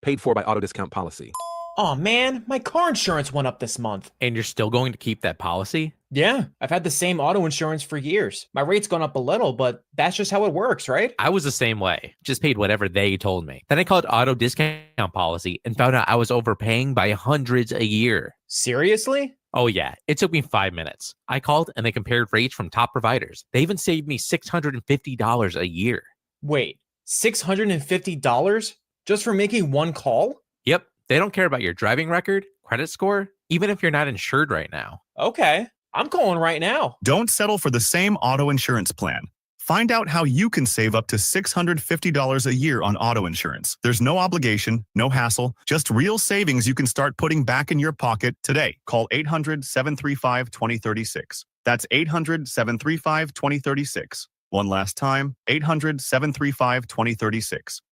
Paid for by auto discount policy. Oh man, my car insurance went up this month. And you're still going to keep that policy? Yeah, I've had the same auto insurance for years. My rate's gone up a little, but that's just how it works, right? I was the same way. Just paid whatever they told me. Then I called auto discount policy and found out I was overpaying by hundreds a year. Seriously? Oh yeah, it took me 5 minutes. I called and they compared rates from top providers. They even saved me $650 a year. Wait, $650 just for making one call? Yep, they don't care about your driving record, credit score, even if you're not insured right now. Okay, I'm calling right now. Don't settle for the same auto insurance plan. Find out how you can save up to $650 a year on auto insurance. There's no obligation, no hassle, just real savings you can start putting back in your pocket today. Call 800-735-2036. That's 800-735-2036. One last time, 800-735-2036.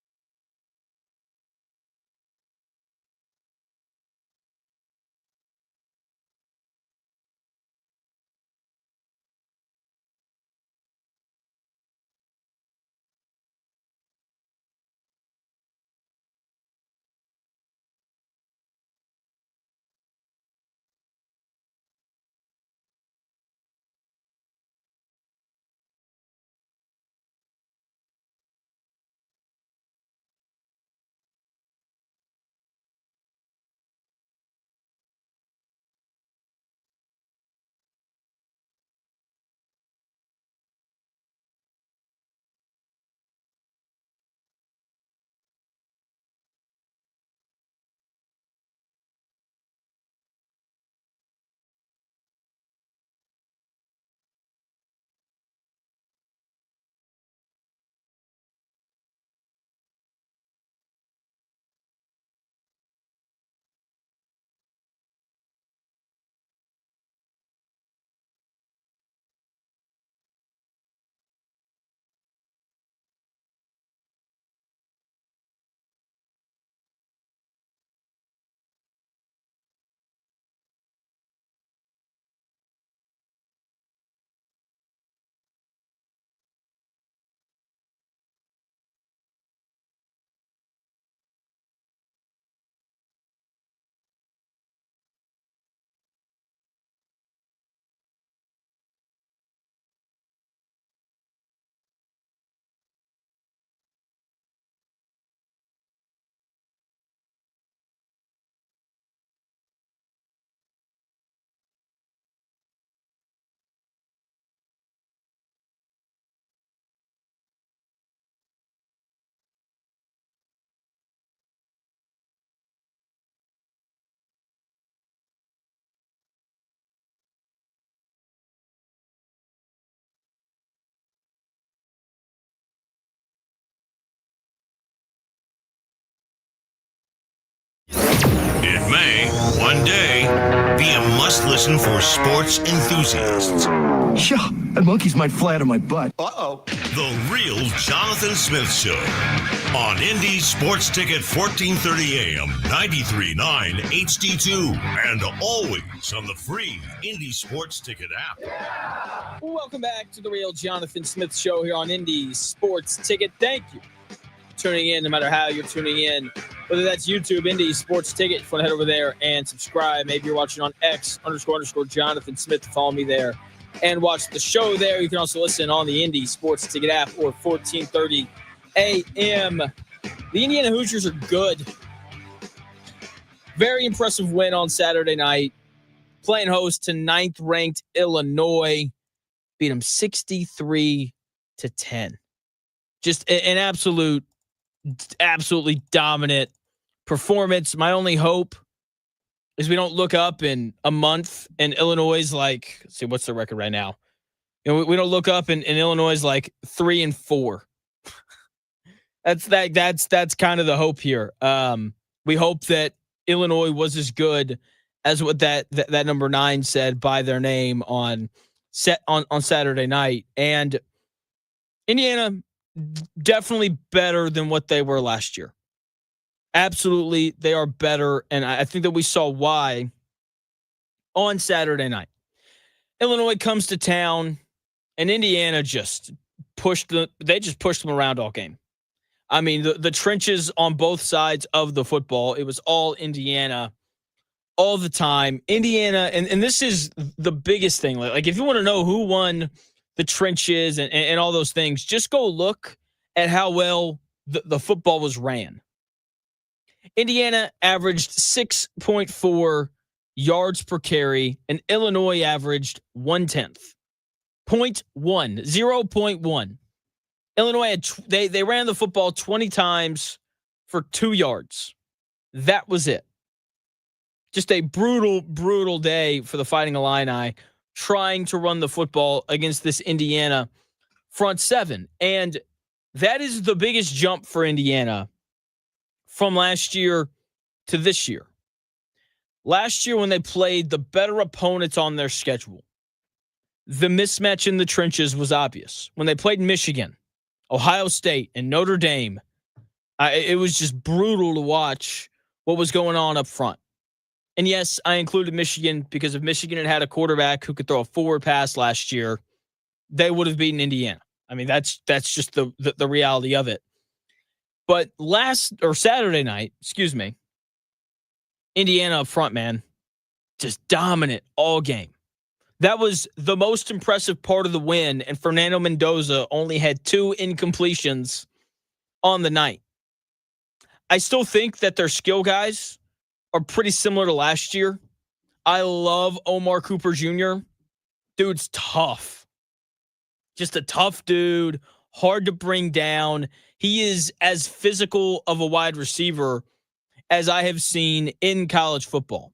It may, one day, be a must-listen for sports enthusiasts. Yeah, that monkey's might fly out of my butt. Uh-oh. The Real Jonathan Smith Show on Indy Sports Ticket 1430 AM, 93.9 HD2, and always on the free Indy Sports Ticket app. Welcome back to the Real Jonathan Smith Show here on Indy Sports Ticket. Thank you for tuning in, no matter how you're tuning in. Whether that's YouTube, Indy Sports Ticket, if you want to head over there and subscribe. Maybe you're watching on X__Jonathan Smith. Follow me there and watch the show there. You can also listen on the Indy Sports Ticket app or 1430 AM. The Indiana Hoosiers are good. Very impressive win on Saturday night. Playing host to 9th-ranked Illinois. Beat them 63-10. Just an absolutely dominant performance. My only hope is we don't look up in a month and Illinois is like, let's see, what's the record right now? You know, we don't look up and Illinois is like 3-4. That's kind of the hope here. We hope that Illinois was as good as what that number 9 said by their name on Saturday night. And Indiana definitely better than what they were last year. Absolutely, they are better, and I think that we saw why on Saturday night. Illinois comes to town, and Indiana just pushed them around all game. I mean, the trenches on both sides of the football, it was all Indiana all the time. Indiana, and this is the biggest thing. Like if you want to know who won the trenches and all those things, just go look at how well the football was ran. Indiana averaged 6.4 yards per carry, and Illinois averaged 0.1. 0.1. Illinois had they ran the football 20 times for 2 yards. That was it. Just a brutal, brutal day for the Fighting Illini trying to run the football against this Indiana front seven. And that is the biggest jump for Indiana from last year to this year. Last year when they played the better opponents on their schedule, the mismatch in the trenches was obvious. When they played Michigan, Ohio State, and Notre Dame, it was just brutal to watch what was going on up front. And yes, I included Michigan because if Michigan had a quarterback who could throw a forward pass last year, they would have beaten Indiana. I mean, that's just the reality of it. But Saturday night, Indiana up front, man, just dominant all game. That was the most impressive part of the win, and Fernando Mendoza only had 2 incompletions on the night. I still think that their skill guys are pretty similar to last year. I love Omar Cooper Jr. Dude's tough. Just a tough dude, hard to bring down. He is as physical of a wide receiver as I have seen in college football.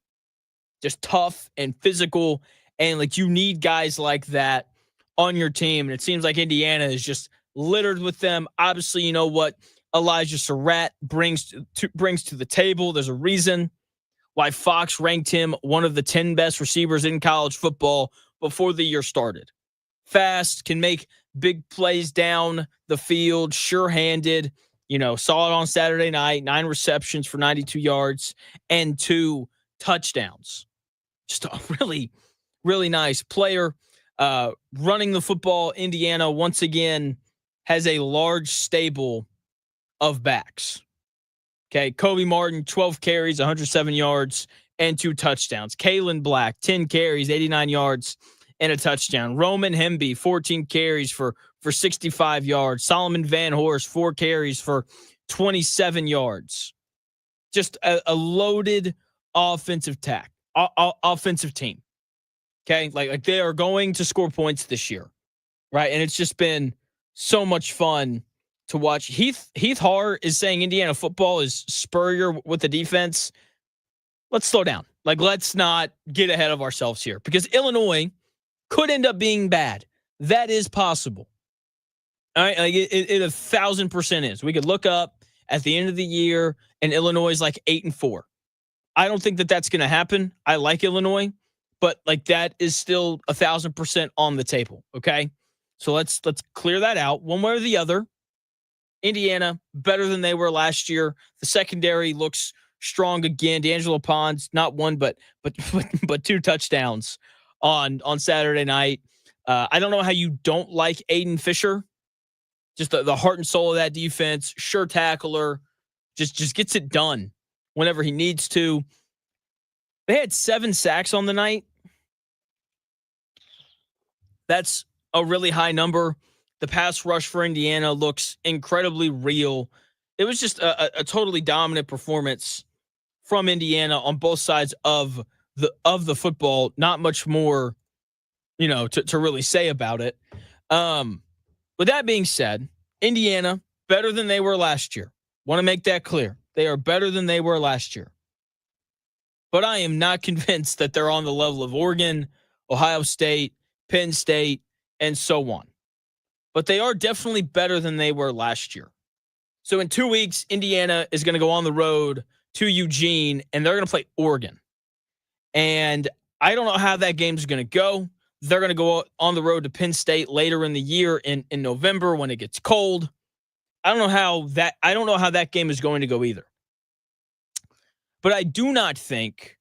Just tough and physical, and like you need guys like that on your team. And it seems like Indiana is just littered with them. Obviously, you know what Elijah Surratt brings to the table. There's a reason why Fox ranked him one of the 10 best receivers in college football before the year started. Fast, can make big plays down the field, sure-handed. Saw it on Saturday night, 9 receptions for 92 yards and 2 touchdowns. Just a really, really nice player. Running the football, Indiana, once again, has a large stable of backs. Okay, Kobe Martin, 12 carries, 107 yards, and 2 touchdowns. Kalen Black, 10 carries, 89 yards, and a touchdown. Roman Hemby, 14 carries for 65 yards. Solomon Van Horst, 4 carries for 27 yards. Just a loaded offensive team. Okay, like they are going to score points this year, right? And it's just been so much fun to watch. Heath Har is saying Indiana football is spurier with the defense. Let's slow down. Like, let's not get ahead of ourselves here because Illinois could end up being bad. That is possible. All right, like it 1,000% is. We could look up at the end of the year and Illinois is like 8-4. I don't think that that's going to happen. I like Illinois, but like that is still 1,000% on the table. Okay, so let's clear that out one way or the other. Indiana better than they were last year. The secondary looks strong again. D'Angelo Pons, not 1 but 2 touchdowns on Saturday night. I don't know how you don't like Aiden Fisher. Just the heart and soul of that defense. Sure tackler. Just gets it done whenever he needs to. They had 7 sacks on the night. That's a really high number. The pass rush for Indiana looks incredibly real. It was just a totally dominant performance from Indiana on both sides of the football. Not much more, to really say about it. With that being said, Indiana better than they were last year. Want to make that clear. They are better than they were last year. But I am not convinced that they're on the level of Oregon, Ohio State, Penn State, and so on. But they are definitely better than they were last year. So in 2 weeks, Indiana is going to go on the road to Eugene, and they're going to play Oregon. And I don't know how that game is going to go. They're going to go on the road to Penn State later in the year in November when it gets cold. I don't know how that game is going to go either. But I do not think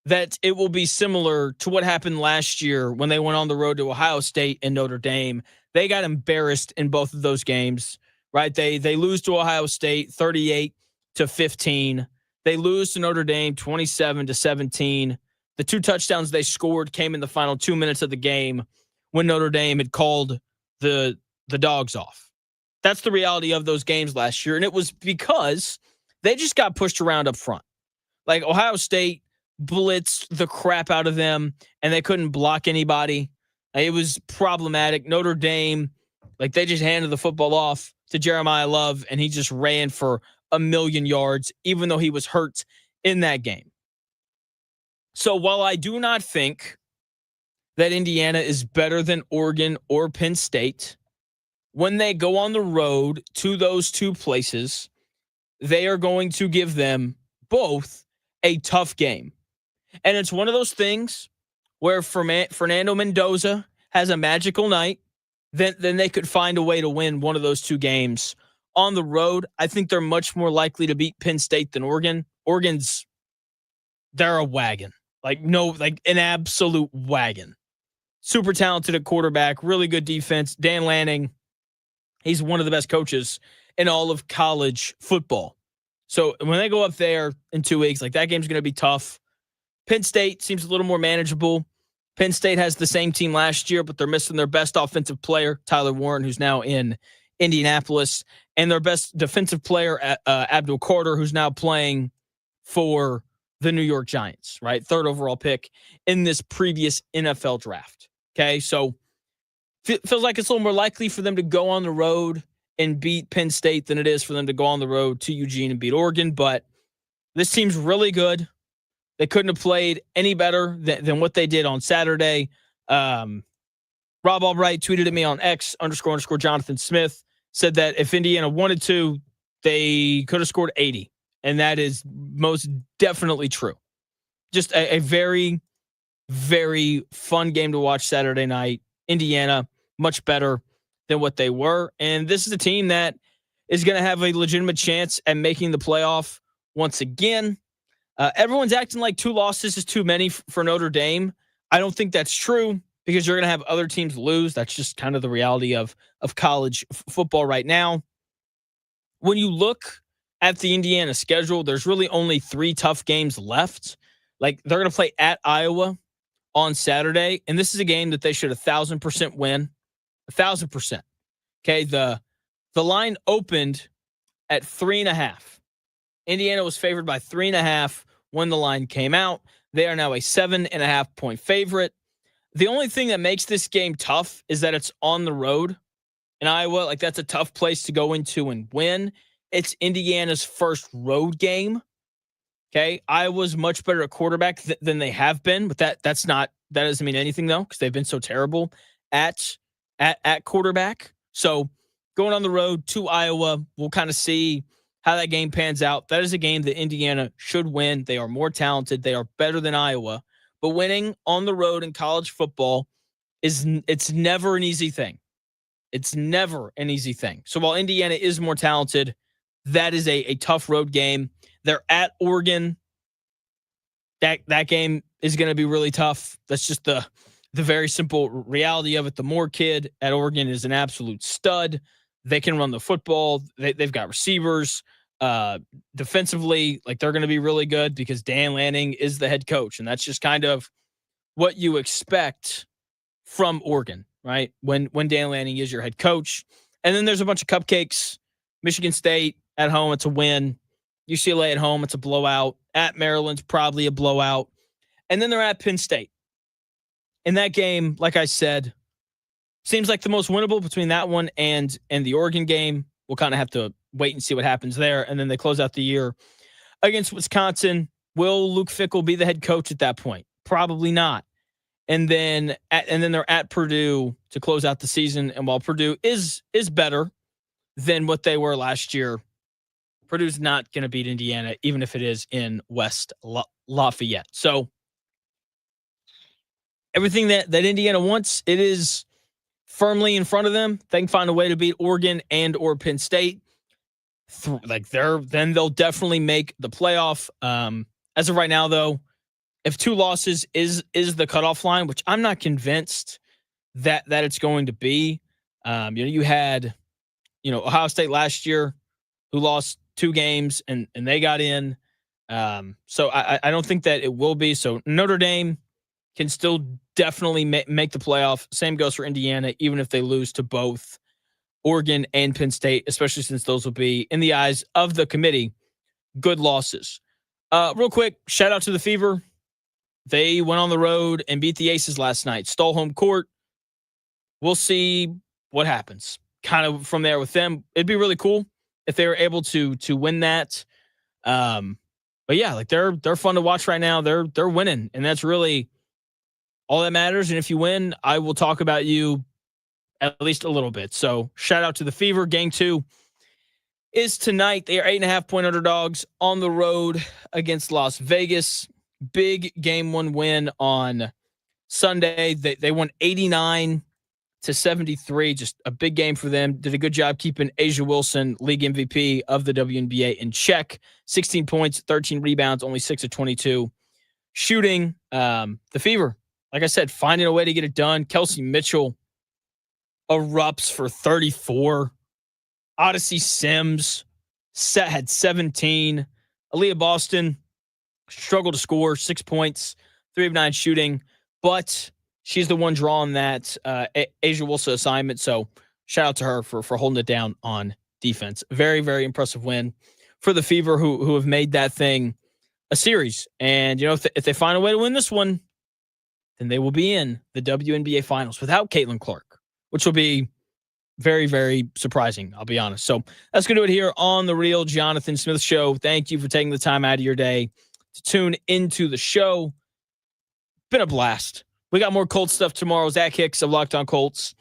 that it will be similar to what happened last year when they went on the road to Ohio State and Notre Dame. They got embarrassed in both of those games. right? They lose to Ohio State 38-15. They lose to Notre Dame 27-17. The 2 touchdowns they scored came in the final 2 minutes of the game when Notre Dame had called the dogs off. That's the reality of those games last year. And it was because they just got pushed around up front. Like Ohio State blitzed the crap out of them and they couldn't block anybody. It was problematic. Notre Dame, like they just handed the football off to Jeremiah Love and he just ran for 1,000,000 yards, even though he was hurt in that game. So while I do not think that Indiana is better than Oregon or Penn State, when they go on the road to those 2 places, they are going to give them both a tough game. And it's one of those things where Fernando Mendoza has a magical night, then they could find a way to win one of those 2 games on the road. I think they're much more likely to beat Penn State than Oregon. They're a wagon. Like an absolute wagon. Super talented at quarterback, really good defense. Dan Lanning, he's one of the best coaches in all of college football. So when they go up there in 2 weeks, like that game's going to be tough. Penn State seems a little more manageable. Penn State has the same team last year, but they're missing their best offensive player, Tyler Warren, who's now in Indianapolis, and their best defensive player, Abdul Carter, who's now playing for the New York Giants, right? 3rd overall pick in this previous NFL draft. Okay, so feels like it's a little more likely for them to go on the road and beat Penn State than it is for them to go on the road to Eugene and beat Oregon. But this team's really good. They couldn't have played any better than what they did on Saturday. Rob Albright tweeted at me on X__Jonathan Smith, said that if Indiana wanted to, they could have scored 80. And that is most definitely true. Just a very, very fun game to watch Saturday night. Indiana, much better than what they were. And this is a team that is going to have a legitimate chance at making the playoff once again. Everyone's acting like 2 losses is too many for Notre Dame. I don't think that's true because you're going to have other teams lose. That's just kind of the reality of college football right now. When you look at the Indiana schedule, there's really only 3 tough games left. Like they're going to play at Iowa on Saturday, and this is a game that they should 1,000% win. 1,000%. Okay, the line opened at 3.5. Indiana was favored by 3.5 when the line came out. They are now a 7.5 point favorite. The only thing that makes this game tough is that it's on the road in Iowa. Like that's a tough place to go into and win. It's Indiana's first road game. Okay, Iowa's much better at quarterback than they have been, but that doesn't mean anything though because they've been so terrible at quarterback. So going on the road to Iowa, we'll kind of see how that game pans out. That is a game that Indiana should win. They are more talented. They are better than Iowa. But winning on the road in college football it's never an easy thing. It's never an easy thing. So while Indiana is more talented, that is a tough road game. They're at Oregon. That game is going to be really tough. That's just the very simple reality of it. The Moore kid at Oregon is an absolute stud. They can run the football. They've got receivers. Defensively, like they're going to be really good because Dan Lanning is the head coach, and that's just kind of what you expect from Oregon, right? When Dan Lanning is your head coach. And then there's a bunch of cupcakes. Michigan State at home, it's a win. UCLA at home, it's a blowout. At Maryland's probably a blowout. And then they're at Penn State. In that game, like I said, seems like the most winnable between that one and the Oregon game. We'll kind of have to wait and see what happens there. And then they close out the year against Wisconsin. Will Luke Fickell be the head coach at that point? Probably not. And then they're at Purdue to close out the season. And while Purdue is better than what they were last year, Purdue's not going to beat Indiana, even if it is in West Lafayette. So everything that Indiana wants, it is firmly in front of them. They can find a way to beat Oregon and or Penn State. Then they'll definitely make the playoff. As of right now, though, if 2 losses is the cutoff line, which I'm not convinced that it's going to be. You had Ohio State last year, who lost 2 games and they got in. So I don't think that it will be. So Notre Dame can still definitely make the playoff. Same goes for Indiana, even if they lose to both Oregon and Penn State, especially since those will be, in the eyes of the committee, good losses. Real quick, shout out to the Fever. They went on the road and beat the Aces last night. Stole home court. We'll see what happens. Kind of from there with them. It'd be really cool if they were able to win that. But yeah, like they're fun to watch right now. They're winning, and that's really all that matters. And if you win, I will talk about you at least a little bit. So shout out to the Fever. Game 2 is tonight. They are 8.5-point underdogs on the road against Las Vegas. Big game 1 win on Sunday. They won 89-73. Just a big game for them. Did a good job keeping Asia Wilson, league MVP of the WNBA, in check. 16 points, 13 rebounds, only 6 of 22 shooting. The Fever, like I said, finding a way to get it done. Kelsey Mitchell erupts for 34. Odyssey Sims had 17. Aaliyah Boston struggled to score, 6 points, 3 of 9 shooting, but she's the one drawing that Asia Wilson assignment. So shout out to her for holding it down on defense. Very, very impressive win for the Fever, who have made that thing a series. And, if they find a way to win this one, then they will be in the WNBA finals without Caitlin Clark, which will be very, very surprising, I'll be honest. So that's going to do it here on The Real Jonathan Smith Show. Thank you for taking the time out of your day to tune into the show. Been a blast. We got more Colts stuff tomorrow. Zach Hicks of Locked On Colts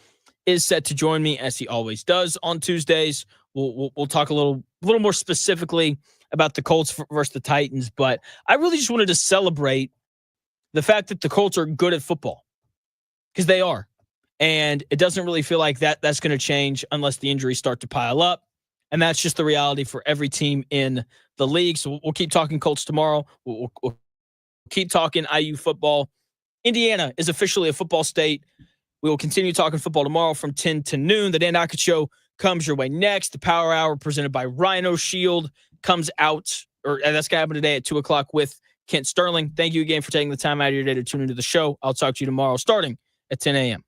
is set to join me, as he always does on Tuesdays. We'll talk a little more specifically about the Colts versus the Titans, but I really just wanted to celebrate the fact that the Colts are good at football, because they are. And it doesn't really feel like that's going to change unless the injuries start to pile up. And that's just the reality for every team in the league. So we'll keep talking Colts tomorrow. We'll keep talking IU football. Indiana is officially a football state. We will continue talking football tomorrow from 10 to noon. The Dan Ackett Show comes your way next. The Power Hour presented by Rhino Shield comes out, or that's going to happen today at 2 o'clock with Kent Sterling. Thank you again for taking the time out of your day to tune into the show. I'll talk to you tomorrow starting at 10 a.m.